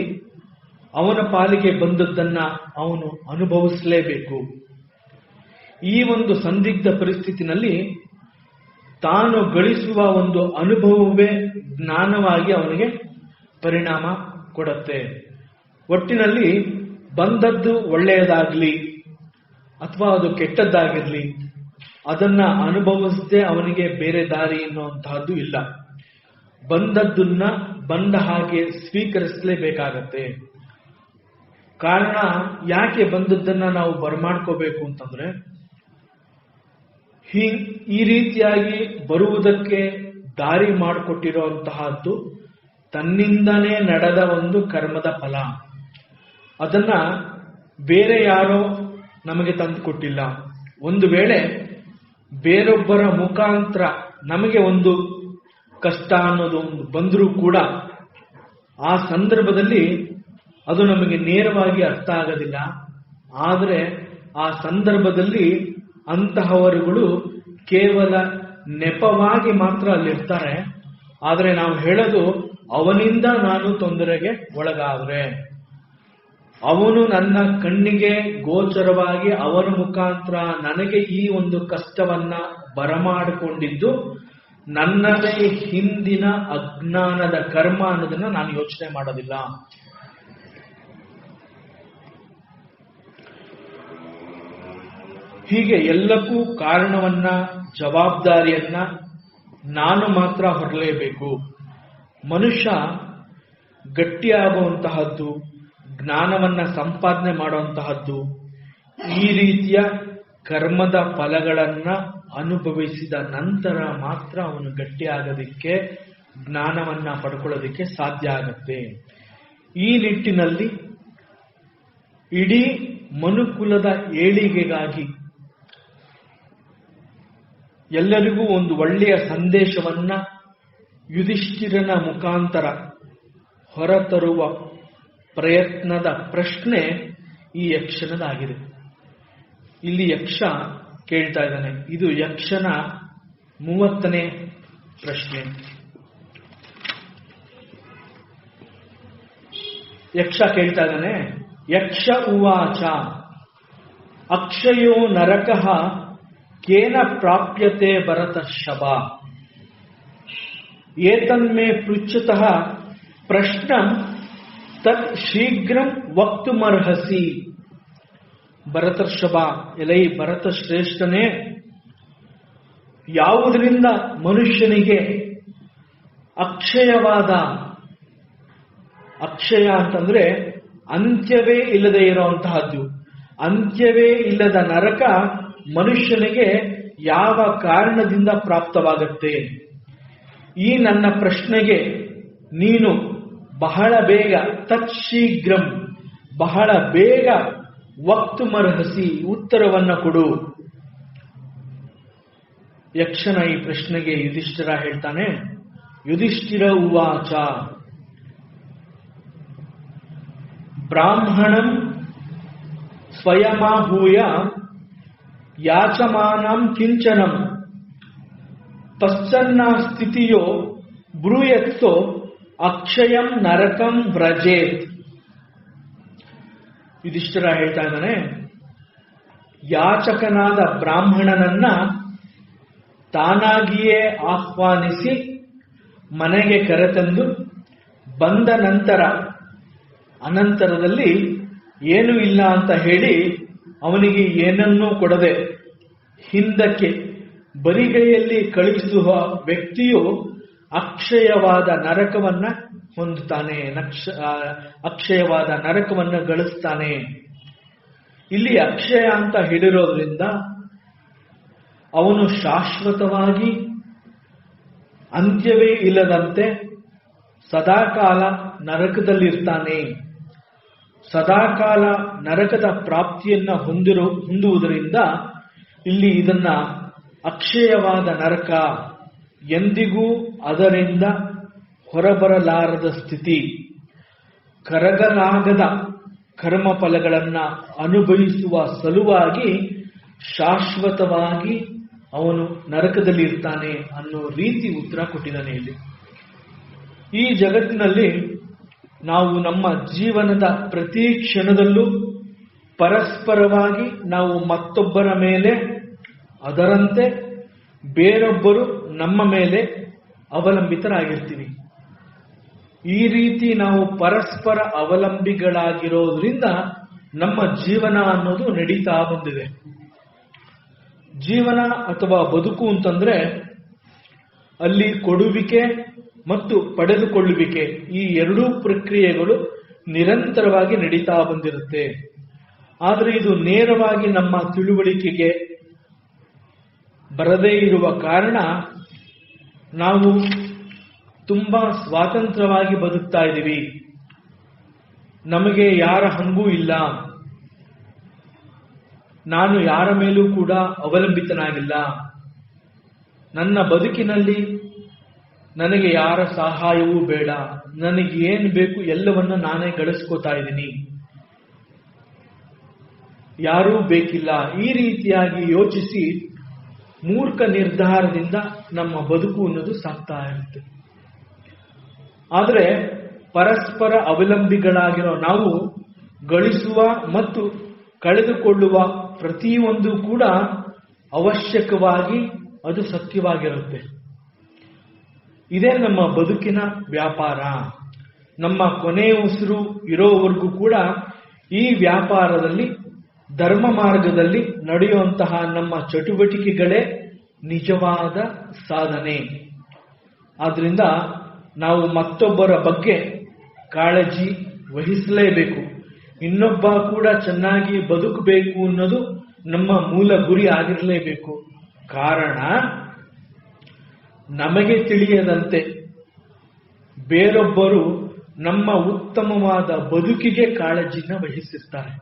ಅವನ ಪಾಲಿಗೆ ಬಂದದ್ದನ್ನ ಅವನು ಅನುಭವಿಸಲೇಬೇಕು. ಈ ಒಂದು ಸಂದಿಗ್ಧ ಪರಿಸ್ಥಿತಿನಲ್ಲಿ ತಾನು ಗಳಿಸುವ ಒಂದು ಅನುಭವವೇ ಜ್ಞಾನವಾಗಿ ಅವನಿಗೆ ಪರಿಣಾಮ ಕೊಡುತ್ತೆ. ಒಟ್ಟಿನಲ್ಲಿ ಬಂದದ್ದು ಒಳ್ಳೆಯದಾಗಲಿ ಅಥವಾ ಅದು ಕೆಟ್ಟದ್ದಾಗಿರಲಿ, ಅದನ್ನ ಅನುಭವಿಸದೆ ಅವನಿಗೆ ಬೇರೆ ದಾರಿ ಎನ್ನುವಂತಹದ್ದು ಇಲ್ಲ. ಬಂದದ್ದನ್ನ ಬಂದ ಹಾಗೆ ಸ್ವೀಕರಿಸಲೇಬೇಕಾಗತ್ತೆ. ಕಾರಣ ಯಾಕೆ ಬಂದದ್ದನ್ನ ನಾವು ಬರಮಾಡ್ಕೋಬೇಕು ಅಂತಂದ್ರೆ, ಈ ರೀತಿಯಾಗಿ ಬರುವುದಕ್ಕೆ ದಾರಿ ಮಾಡಿಕೊಟ್ಟಿರುವಂತಹದ್ದು ತನ್ನಿಂದನೇ ನಡೆದ ಒಂದು ಕರ್ಮದ ಫಲ. ಅದನ್ನ ಬೇರೆ ಯಾರೋ ನಮಗೆ ತಂದು ಕೊಟ್ಟಿಲ್ಲ. ಒಂದು ವೇಳೆ ಬೇರೊಬ್ಬರ ಮುಖಾಂತರ ನಮಗೆ ಒಂದು ಕಷ್ಟ ಅನ್ನೋದು ಒಂದು ಬಂದರೂ ಕೂಡ ಆ ಸಂದರ್ಭದಲ್ಲಿ ಅದು ನಮಗೆ ನೇರವಾಗಿ ಅರ್ಥ ಆಗೋದಿಲ್ಲ. ಆದರೆ ಆ ಸಂದರ್ಭದಲ್ಲಿ ಅಂತಹವರುಗಳು ಕೇವಲ ನೆಪವಾಗಿ ಮಾತ್ರ ಅಲ್ಲಿರ್ತಾರೆ. ಆದರೆ ನಾವು ಹೇಳೋದು, ಅವನಿಂದ ನಾನು ತೊಂದರೆಗೆ ಒಳಗಾದ್ರೆ, ಅವನು ನನ್ನ ಕಣ್ಣಿಗೆ ಗೋಚರವಾಗಿ ಅವನ ಮುಖಾಂತರ ನನಗೆ ಈ ಒಂದು ಕಷ್ಟವನ್ನ ಬರಮಾಡಿಕೊಂಡಿದ್ದು ನನ್ನದೇ ಹಿಂದಿನ ಅಜ್ಞಾನದ ಕರ್ಮ ಅನ್ನೋದನ್ನ ನಾನು ಯೋಚನೆ ಮಾಡೋದಿಲ್ಲ. ಹೀಗೆ ಎಲ್ಲಕ್ಕೂ ಕಾರಣವನ್ನ, ಜವಾಬ್ದಾರಿಯನ್ನ ನಾನು ಮಾತ್ರ ಹೊರಲೇಬೇಕು. ಮನುಷ್ಯ ಗಟ್ಟಿಯಾಗುವಂತಹದ್ದು, ಜ್ಞಾನವನ್ನ ಸಂಪಾದನೆ ಮಾಡುವಂತಹದ್ದು ಈ ರೀತಿಯ ಕರ್ಮದ ಫಲಗಳನ್ನ ಅನುಭವಿಸಿದ ನಂತರ ಮಾತ್ರ ಅವನು ಗಟ್ಟಿಯಾಗೋದಿಕ್ಕೆ, ಜ್ಞಾನವನ್ನ ಪಡ್ಕೊಳ್ಳೋದಿಕ್ಕೆ ಸಾಧ್ಯ ಆಗತ್ತೆ. ಈ ನಿಟ್ಟಿನಲ್ಲಿ ಇಡೀ ಮನುಕುಲದ ಏಳಿಗೆಗಾಗಿ ಎಲ್ಲರಿಗೂ ಒಂದು ಒಳ್ಳೆಯ ಸಂದೇಶವನ್ನ ಯುಧಿಷ್ಠಿರನ ಮುಖಾಂತರ ಹೊರತರುವ ಪ್ರಯತ್ನದ ಪ್ರಶ್ನೆ ಈ ಯಕ್ಷನದಾಗಿದೆ. ಇಲ್ಲಿ ಯಕ್ಷ ಕೇಳ್ತಾ ಇದ್ದಾನೆ. ಇದು ಯಕ್ಷನ 30ನೇ ಪ್ರಶ್ನೆ. ಯಕ್ಷ ಕೇಳ್ತಾ ಇದ್ದಾನೆ, ಯಕ್ಷ ಉವಾಚ ಅಕ್ಷಯೋ ನರಕಃ ಕೇನ ಪ್ರಾಪ್ಯತೆ ಭರತರ್ಷಭ ಏತನ್ಮೇ ಪೃಚ್ಛತಃ ಪ್ರಶ್ನಂ ತತ್ ಶೀಘ್ರಂ ವಕ್ತುಮರ್ಹಸಿ. ಭರತರ್ಷಭ, ಎಲೈ ಭರತ ಶ್ರೇಷ್ಠನೇ, ಯಾವುದರಿಂದ ಮನುಷ್ಯನಿಗೆ ಅಕ್ಷಯವಾದ, ಅಕ್ಷಯ ಅಂತಂದ್ರೆ ಅಂತ್ಯವೇ ಇಲ್ಲದೆ ಇರುವಂತಹದ್ದು, ಅಂತ್ಯವೇ ಇಲ್ಲದ ನರಕ ಮನುಷ್ಯನಿಗೆ ಯಾವ ಕಾರಣದಿಂದ ಪ್ರಾಪ್ತವಾಗುತ್ತೆ? ಈ ನನ್ನ ಪ್ರಶ್ನೆಗೆ ನೀನು ಬಹಳ ಬೇಗ, ತತ್ಶೀಘ್ರಂ, ಬಹಳ ಬೇಗ ವಕ್ತುಮರ್ಹಸಿ, ಉತ್ತರವನ್ನ ಕೊಡು. ಯಕ್ಷನ ಈ ಪ್ರಶ್ನೆಗೆ ಯುಧಿಷ್ಠಿರ ಹೇಳ್ತಾನೆ, ಯುಧಿಷ್ಠಿರ ಉವಾಚ ಬ್ರಾಹ್ಮಣಂ ಸ್ವಯಮಾಹೂಯ ಯಾಚಮಾನಂ ಕಿಂಚನಂ ಪಶ್ಚನ್ನ ಸ್ಥಿತಿಯೋ ಬ್ರೂಯತ್ಸೋ ಅಕ್ಷಯಂ ನರಕಂ ವ್ರಜೇತ್. ಯುಧಿಷ್ಠಿರ ಹೇಳ್ತಾ ಇದ್ದಾನೆ, ಯಾಚಕನಾದ ಬ್ರಾಹ್ಮಣನನ್ನ ತಾನಾಗಿಯೇ ಆಹ್ವಾನಿಸಿ ಮನೆಗೆ ಕರೆತಂದು ಬಂದ ನಂತರ ಅನಂತರದಲ್ಲಿ ಏನೂ ಇಲ್ಲ ಅಂತ ಹೇಳಿ ಅವನಿಗೆ ಏನನ್ನೂ ಕೊಡದೆ ಹಿಂದಕ್ಕೆ ಬರಿಗೈಯಲ್ಲಿ ಕಳುಹಿಸುವ ವ್ಯಕ್ತಿಯು ಅಕ್ಷಯವಾದ ನರಕವನ್ನ ಹೊಂದುತ್ತಾನೆ, ಅಕ್ಷಯವಾದ ನರಕವನ್ನ ಗಳಿಸ್ತಾನೆ. ಇಲ್ಲಿ ಅಕ್ಷಯ ಅಂತ ಹೇಳಿರೋದ್ರಿಂದ ಅವನು ಶಾಶ್ವತವಾಗಿ ಅಂತ್ಯವೇ ಇಲ್ಲದಂತೆ ಸದಾಕಾಲ ನರಕದಲ್ಲಿರ್ತಾನೆ. ಸದಾಕಾಲ ನರಕದ ಪ್ರಾಪ್ತಿಯನ್ನ ಹೊಂದುವುದರಿಂದ ಇಲ್ಲಿ ಇದನ್ನ ಅಕ್ಷಯವಾದ ನರಕ, ಎಂದಿಗೂ ಅದರಿಂದ ಹೊರಬರಲಾರದ ಸ್ಥಿತಿ, ಕರಗಲಾಗದ ಕರ್ಮಫಲಗಳನ್ನ ಅನುಭವಿಸುವ ಸಲುವಾಗಿ ಶಾಶ್ವತವಾಗಿ ಅವನು ನರಕದಲ್ಲಿ ಇರ್ತಾನೆ ಅನ್ನೋ ರೀತಿ ಉತ್ತರ ಕೊಟ್ಟಿದ್ದಾನೆ. ಇಲ್ಲಿ ಈ ಜಗತ್ತಿನಲ್ಲಿ ನಾವು ನಮ್ಮ ಜೀವನದ ಪ್ರತಿ ಕ್ಷಣದಲ್ಲೂ ಪರಸ್ಪರವಾಗಿ ನಾವು ಮತ್ತೊಬ್ಬರ ಮೇಲೆ, ಅದರಂತೆ ಬೇರೊಬ್ಬರು ನಮ್ಮ ಮೇಲೆ ಅವಲಂಬಿತರಾಗಿರ್ತೀವಿ. ಈ ರೀತಿ ನಾವು ಪರಸ್ಪರ ಅವಲಂಬಿಗಳಾಗಿರೋದ್ರಿಂದ ನಮ್ಮ ಜೀವನ ಅನ್ನೋದು ನಡೀತಾ ಬಂದಿದೆ. ಜೀವನ ಅಥವಾ ಬದುಕು ಅಂತಂದ್ರೆ ಅಲ್ಲಿ ಕೊಡುವಿಕೆ ಮತ್ತು ಪಡೆದುಕೊಳ್ಳುವಿಕೆ, ಈ ಎರಡೂ ಪ್ರಕ್ರಿಯೆಗಳು ನಿರಂತರವಾಗಿ ನಡೀತಾ ಬಂದಿರುತ್ತೆ. ಆದರೆ ಇದು ನೇರವಾಗಿ ನಮ್ಮ ತಿಳುವಳಿಕೆಗೆ ಬರದೇ ಇರುವ ಕಾರಣ ನಾವು ತುಂಬಾ ಸ್ವಾತಂತ್ರ್ಯವಾಗಿ ಬದುಕ್ತಾ ಇದ್ದೀವಿ. ನಮಗೆ ಯಾರ ಹಂಗೂ ಇಲ್ಲ, ನಾನು ಯಾರ ಮೇಲೂ ಕೂಡ ಅವಲಂಬಿತನಾಗಿಲ್ಲ, ನನ್ನ ಬದುಕಿನಲ್ಲಿ ನನಗೆ ಯಾರ ಸಹಾಯವೂ ಬೇಡ, ನನಗೆ ಏನು ಬೇಕು ಎಲ್ಲವನ್ನ ನಾನೇ ಗಳಿಸ್ಕೋತಾ ಇದ್ದೀನಿ, ಯಾರೂ ಬೇಕಿಲ್ಲ. ಈ ರೀತಿಯಾಗಿ ಯೋಚಿಸಿ ಮೂರ್ಖ ನಿರ್ಧಾರದಿಂದ ನಮ್ಮ ಬದುಕು ಅನ್ನೋದು ಸಾಗ್ತಾ ಇರುತ್ತೆ. ಆದರೆ ಪರಸ್ಪರ ಅವಲಂಬಿಗಳಾಗಿರೋ ನಾವು ಗಳಿಸುವ ಮತ್ತು ಕಳೆದುಕೊಳ್ಳುವ ಪ್ರತಿಯೊಂದು ಕೂಡ ಅವಶ್ಯಕವಾಗಿ ಅದು ಸತ್ಯವಾಗಿರುತ್ತೆ. ಇದೇ ನಮ್ಮ ಬದುಕಿನ ವ್ಯಾಪಾರ. ನಮ್ಮ ಕೊನೆಯ ಉಸಿರು ಇರೋವರೆಗೂ ಕೂಡ ಈ ವ್ಯಾಪಾರದಲ್ಲಿ, ಧರ್ಮ ಮಾರ್ಗದಲ್ಲಿ ನಡೆಯುವಂತಹ ನಮ್ಮ ಚಟುವಟಿಕೆಗಳೇ ನಿಜವಾದ ಸಾಧನೆ. ಆದ್ರಿಂದ ನಾವು ಮತ್ತೊಬ್ಬರ ಬಗ್ಗೆ ಕಾಳಜಿ ವಹಿಸಲೇಬೇಕು. ಇನ್ನೊಬ್ಬ ಕೂಡ ಚೆನ್ನಾಗಿ ಬದುಕಬೇಕು ಅನ್ನೋದು ನಮ್ಮ ಮೂಲ ಗುರಿ ಆಗಿರಲೇಬೇಕು. ಕಾರಣ, ನಮಗೆ ತಿಳಿಯದಂತೆ ಬೇರೊಬ್ಬರು ನಮ್ಮ ಉತ್ತಮವಾದ ಬದುಕಿಗೆ ಕಾಳಜಿನ ವಹಿಸಿರ್ತಾರೆ.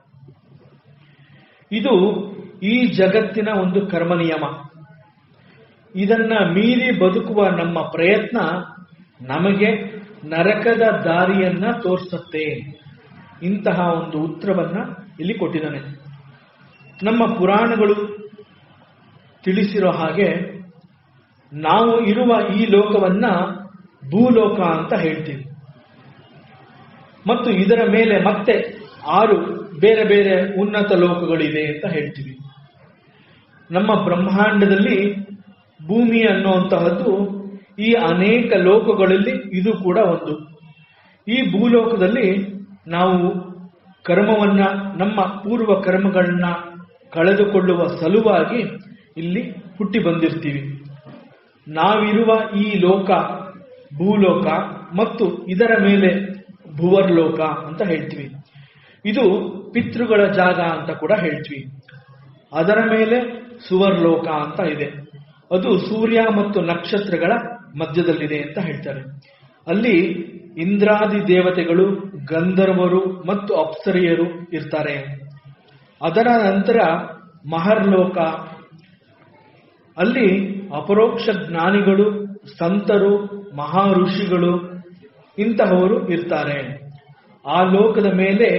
ಇದು ಈ ಜಗತ್ತಿನ ಒಂದು ಕರ್ಮ ನಿಯಮ. ಇದನ್ನ ಮೀರಿ ಬದುಕುವ ನಮ್ಮ ಪ್ರಯತ್ನ ನಮಗೆ ನರಕದ ದಾರಿಯನ್ನ ತೋರಿಸುತ್ತೆ. ಇಂತಹ ಒಂದು ಉತ್ತರವನ್ನ ಇಲ್ಲಿ ಕೊಟ್ಟಿದ್ದಾನೆ. ನಮ್ಮ ಪುರಾಣಗಳು ತಿಳಿಸಿರೋ ಹಾಗೆ ನಾವು ಇರುವ ಈ ಲೋಕವನ್ನ ಭೂಲೋಕ ಅಂತ ಹೇಳ್ತೀವಿ. ಮತ್ತು ಇದರ ಮೇಲೆ ಮತ್ತೆ 6 ಬೇರೆ ಬೇರೆ ಉನ್ನತ ಲೋಕಗಳಿದೆ ಅಂತ ಹೇಳ್ತೀವಿ. ನಮ್ಮ ಬ್ರಹ್ಮಾಂಡದಲ್ಲಿ ಭೂಮಿ ಅನ್ನುವಂತಹದ್ದು ಈ ಅನೇಕ ಲೋಕಗಳಲ್ಲಿ ಇದು ಕೂಡ ಒಂದು. ಈ ಭೂಲೋಕದಲ್ಲಿ ನಾವು ಕರ್ಮವನ್ನ, ನಮ್ಮ ಪೂರ್ವ ಕರ್ಮಗಳನ್ನ ಕಳೆದುಕೊಳ್ಳುವ ಸಲುವಾಗಿ ಇಲ್ಲಿ ಹುಟ್ಟಿ ಬಂದಿರ್ತೀವಿ. ನಾವಿರುವ ಈ ಲೋಕ ಭೂಲೋಕ ಮತ್ತು ಇದರ ಮೇಲೆ ಭುವರ್ಲೋಕ ಅಂತ ಹೇಳ್ತೀವಿ. ಇದು ಪಿತೃಗಳ ಜಾಗ ಅಂತ ಕೂಡ ಹೇಳ್ತೀವಿ. ಅದರ ಮೇಲೆ ಸುವರ್ಲೋಕ ಅಂತ ಇದೆ. ಅದು ಸೂರ್ಯ ಮತ್ತು ನಕ್ಷತ್ರಗಳ ಮಧ್ಯದಲ್ಲಿದೆ ಅಂತ ಹೇಳ್ತಾರೆ. ಅಲ್ಲಿ ಇಂದ್ರಾದಿ ದೇವತೆಗಳು, ಗಂಧರ್ವರು ಮತ್ತು ಅಪ್ಸರಿಯರು ಇರ್ತಾರೆ. ಅದರ ನಂತರ ಮಹರ್ಲೋಕ, ಅಲ್ಲಿ ಅಪರೋಕ್ಷ ಜ್ಞಾನಿಗಳು, ಸಂತರು, ಮಹಾ ಋಷಿಗಳು ಇಂತಹವರು ಇರ್ತಾರೆ. ಆ ಲೋಕದ ಮೇಲೆ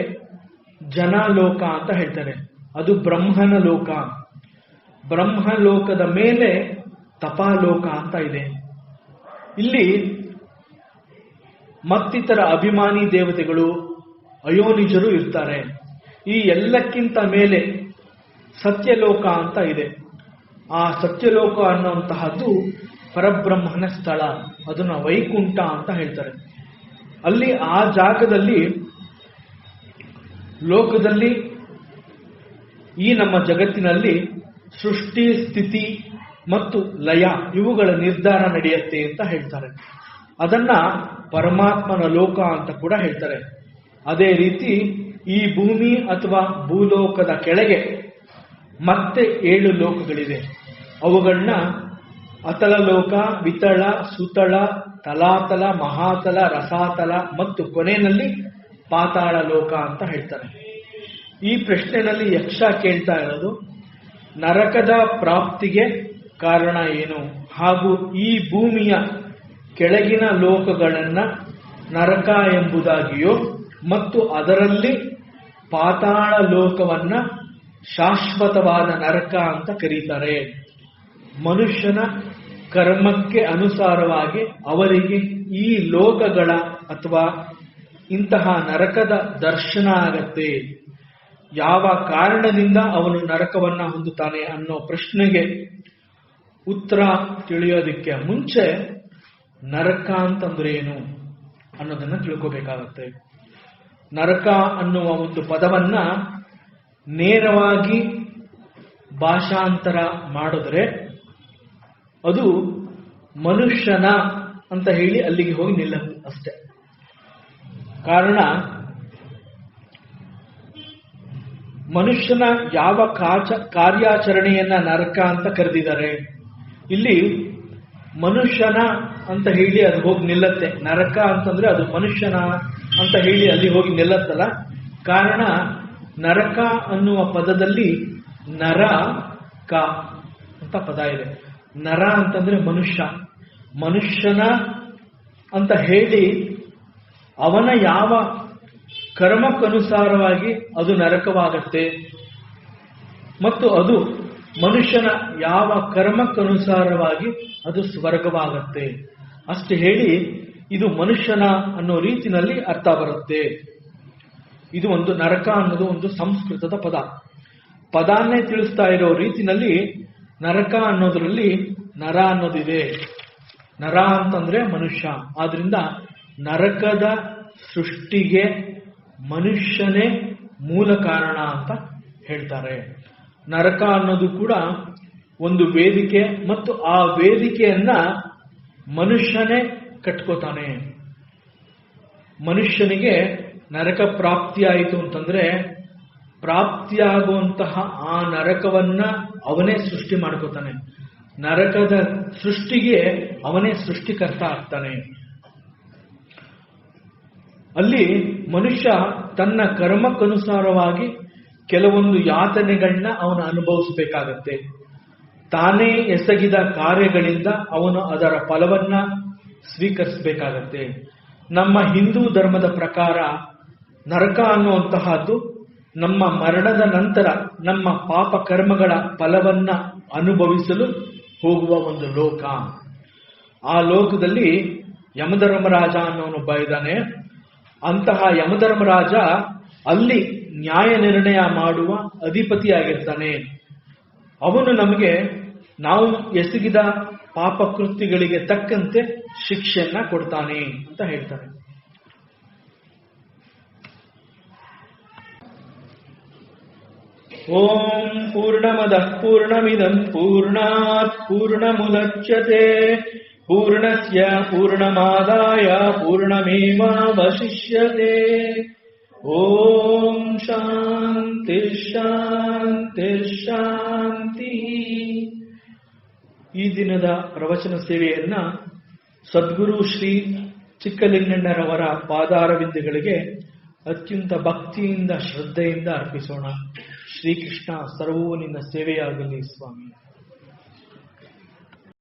ಜನಲೋಕ ಅಂತ ಹೇಳ್ತಾರೆ. ಅದು ಬ್ರಹ್ಮನ ಲೋಕ. ಬ್ರಹ್ಮಲೋಕದ ಮೇಲೆ ತಪಾಲೋಕ ಅಂತ ಇದೆ. ಇಲ್ಲಿ ಮತ್ತಿತರ ಅಭಿಮಾನಿ ದೇವತೆಗಳು, ಅಯೋನಿಜರು ಇರ್ತಾರೆ. ಈ ಎಲ್ಲಕ್ಕಿಂತ ಮೇಲೆ ಸತ್ಯಲೋಕ ಅಂತ ಇದೆ. ಆ ಸತ್ಯಲೋಕ ಅನ್ನುವಂತಹದ್ದು ಪರಬ್ರಹ್ಮನ ಸ್ಥಳ. ಅದನ್ನ ವೈಕುಂಠ ಅಂತ ಹೇಳ್ತಾರೆ. ಅಲ್ಲಿ ಆ ಜಾಗದಲ್ಲಿ, ಲೋಕದಲ್ಲಿ, ಈ ನಮ್ಮ ಜಗತ್ತಿನಲ್ಲಿ ಸೃಷ್ಟಿ, ಸ್ಥಿತಿ ಮತ್ತು ಲಯ ಇವುಗಳ ನಿರ್ಧಾರ ನಡೆಯುತ್ತೆ ಅಂತ ಹೇಳ್ತಾರೆ. ಅದನ್ನ ಪರಮಾತ್ಮನ ಲೋಕ ಅಂತ ಕೂಡ ಹೇಳ್ತಾರೆ. ಅದೇ ರೀತಿ ಈ ಭೂಮಿ ಅಥವಾ ಭೂಲೋಕದ ಕೆಳಗೆ ಮತ್ತೆ 7 ಲೋಕಗಳಿವೆ. ಅವುಗಳನ್ನ ಅತಲ ಲೋಕ, ವಿತಳ, ಸುತಳ, ತಲಾತಲ, ಮಹಾತಲ, ರಸಾತಲ ಮತ್ತು ಕೊನೆಯಲ್ಲಿ ಪಾತಾಳ ಲೋಕ ಅಂತ ಹೇಳ್ತಾರೆ. ಈ ಪ್ರಶ್ನೆಯಲ್ಲಿ ಯಕ್ಷ ಕೇಳ್ತಾ ಇರೋದು, ನರಕದ ಪ್ರಾಪ್ತಿಗೆ ಕಾರಣ ಏನು, ಹಾಗೂ ಈ ಭೂಮಿಯ ಕೆಳಗಿನ ಲೋಕಗಳನ್ನ ನರಕ ಎಂಬುದಾಗಿಯೋ ಮತ್ತು ಅದರಲ್ಲಿ ಪಾತಾಳ ಲೋಕವನ್ನ ಶಾಶ್ವತವಾದ ನರಕ ಅಂತ ಕರೀತಾರೆ. ಮನುಷ್ಯನ ಕರ್ಮಕ್ಕೆ ಅನುಸಾರವಾಗಿ ಅವರಿಗೆ ಈ ಲೋಕಗಳ ಅಥವಾ ಇಂತಹ ನರಕದ ದರ್ಶನ ಆಗತ್ತೆ. ಯಾವ ಕಾರಣದಿಂದ ಅವನು ನರಕವನ್ನ ಹೊಂದುತ್ತಾನೆ ಅನ್ನೋ ಪ್ರಶ್ನೆಗೆ ಉತ್ತರ ತಿಳಿಯೋದಕ್ಕೆ ಮುಂಚೆ ನರಕ ಅಂತಂದ್ರೆ ಏನು ಅನ್ನೋದನ್ನ ತಿಳ್ಕೋಬೇಕಾಗತ್ತೆ. ನರಕ ಅನ್ನುವ ಒಂದು ಪದವನ್ನ ನೇರವಾಗಿ ಭಾಷಾಂತರ ಮಾಡಿದ್ರೆ ಅದು ಮನುಷ್ಯನ ಅಂತ ಹೇಳಿ ಅಲ್ಲಿಗೆ ಹೋಗಿ ನಿಲ್ಲುತ್ತೆ ಅಷ್ಟೆ. ಕಾರಣ ಮನುಷ್ಯನ ಯಾವ ಕಾರ್ಯಾಚರಣೆಯನ್ನ ನರಕ ಅಂತ ಕರೆದಿದ್ದಾರೆ. ಇಲ್ಲಿ ಮನುಷ್ಯನ ಅಂತ ಹೇಳಿ ಅದು ಹೋಗಿ ನಿಲ್ಲತ್ತೆ. ನರಕ ಅಂತಂದ್ರೆ ಅದು ಮನುಷ್ಯನ ಅಂತ ಹೇಳಿ ಅಲ್ಲಿ ಹೋಗಿ ನಿಲ್ಲತ್ತಲ್ಲ. ಕಾರಣ ನರಕ ಅನ್ನುವ ಪದದಲ್ಲಿ ನರ ಕ ಅಂತ ಪದ ಇದೆ. ನರ ಅಂತಂದ್ರೆ ಮನುಷ್ಯ, ಮನುಷ್ಯನ ಅಂತ ಹೇಳಿ ಅವನ ಯಾವ ಕರ್ಮಕ್ಕನುಸಾರವಾಗಿ ಅದು ನರಕವಾಗತ್ತೆ ಮತ್ತು ಅದು ಮನುಷ್ಯನ ಯಾವ ಕರ್ಮಕ್ಕನುಸಾರವಾಗಿ ಅದು ಸ್ವರ್ಗವಾಗತ್ತೆ ಅಷ್ಟು ಹೇಳಿ ಇದು ಮನುಷ್ಯನ ಅನ್ನೋ ರೀತಿನಲ್ಲಿ ಅರ್ಥ ಬರುತ್ತೆ. ಇದು ಒಂದು ನರಕ ಅನ್ನೋದು ಒಂದು ಸಂಸ್ಕೃತದ ಪದ. ಪದಾನ್ನೇ ತಿಳಿಸ್ತಾ ಇರೋ ರೀತಿನಲ್ಲಿ ನರಕ ಅನ್ನೋದ್ರಲ್ಲಿ ನರ ಅನ್ನೋದಿದೆ. ನರ ಅಂತಂದ್ರೆ ಮನುಷ್ಯ. ಆದ್ರಿಂದ ನರಕದ ಸೃಷ್ಟಿಗೆ ಮನುಷ್ಯನೇ ಮೂಲ ಕಾರಣ ಅಂತ ಹೇಳ್ತಾರೆ. ನರಕ ಅನ್ನೋದು ಕೂಡ ಒಂದು ವೇದಿಕೆ ಮತ್ತು ಆ ವೇದಿಕೆಯನ್ನ ಮನುಷ್ಯನೇ ಕಟ್ಕೋತಾನೆ. ಮನುಷ್ಯನಿಗೆ ನರಕ ಪ್ರಾಪ್ತಿಯಾಯಿತು ಅಂತಂದ್ರೆ ಪ್ರಾಪ್ತಿಯಾಗುವಂತಹ ಆ ನರಕವನ್ನ ಅವನೇ ಸೃಷ್ಟಿ ಮಾಡ್ಕೋತಾನೆ. ನರಕದ ಸೃಷ್ಟಿಗೆ ಅವನೇ ಸೃಷ್ಟಿಕರ್ತ ಆಗ್ತಾನೆ. ಅಲ್ಲಿ ಮನುಷ್ಯ ತನ್ನ ಕರ್ಮಕ್ಕನುಸಾರವಾಗಿ ಕೆಲವೊಂದು ಯಾತನೆಗಳನ್ನ ಅವನು ಅನುಭವಿಸಬೇಕಾಗತ್ತೆ. ತಾನೇ ಎಸಗಿದ ಕಾರ್ಯಗಳಿಂದ ಅವನು ಅದರ ಫಲವನ್ನ ಸ್ವೀಕರಿಸಬೇಕಾಗತ್ತೆ. ನಮ್ಮ ಹಿಂದೂ ಧರ್ಮದ ಪ್ರಕಾರ ನರಕ ಅನ್ನುವಂತಹದ್ದು ನಮ್ಮ ಮರಣದ ನಂತರ ನಮ್ಮ ಪಾಪ ಕರ್ಮಗಳ ಫಲವನ್ನ ಅನುಭವಿಸಲು ಹೋಗುವ ಒಂದು ಲೋಕ. ಆ ಲೋಕದಲ್ಲಿ ಯಮಧರ್ಮರಾಜ ಅನ್ನೋನೊಬ್ಬ ಇದ್ದಾನೆ. ಅಂತಹ ಯಮಧರ್ಮರಾಜ ಅಲ್ಲಿ ನ್ಯಾಯ ನಿರ್ಣಯ ಮಾಡುವ ಅಧಿಪತಿಯಾಗಿರ್ತಾನೆ. ಅವನು ನಮಗೆ ನಾವು ಎಸಗಿದ ಪಾಪ ಕೃತ್ಯಗಳಿಗೆ ತಕ್ಕಂತೆ ಶಿಕ್ಷೆಯನ್ನ ಕೊಡ್ತಾನೆ ಅಂತ ಹೇಳ್ತಾನೆ. ಓಂ ಪೂರ್ಣಮದಃ ಪೂರ್ಣಮಿದಂ ಪೂರ್ಣಾತ್ ಪೂರ್ಣಮುದಚ್ಯತೆ ಪೂರ್ಣಸ್ಯ ಪೂರ್ಣಮಾದಾಯ ಪೂರ್ಣಮೇವಾವಶಿಷ್ಯತೆ. ಓಂ ಶಾಂತಿ ಶಾಂತಿ ಶಾಂತಿ. ಈ ದಿನದ ಪ್ರವಚನ ಸೇವೆಯನ್ನ ಸದ್ಗುರು ಶ್ರೀ ಚಿಕ್ಕಲಿಂಗಣ್ಣರವರ ಪಾದಾರವಿಂದಗಳಿಗೆ ಅತ್ಯಂತ ಭಕ್ತಿಯಿಂದ ಶ್ರದ್ಧೆಯಿಂದ ಅರ್ಪಿಸೋಣ. ಶ್ರೀಕೃಷ್ಣ ಸರ್ವೂ ನಿನ್ನ ಸೇವೆಯಾಗಲಿ ಸ್ವಾಮಿ.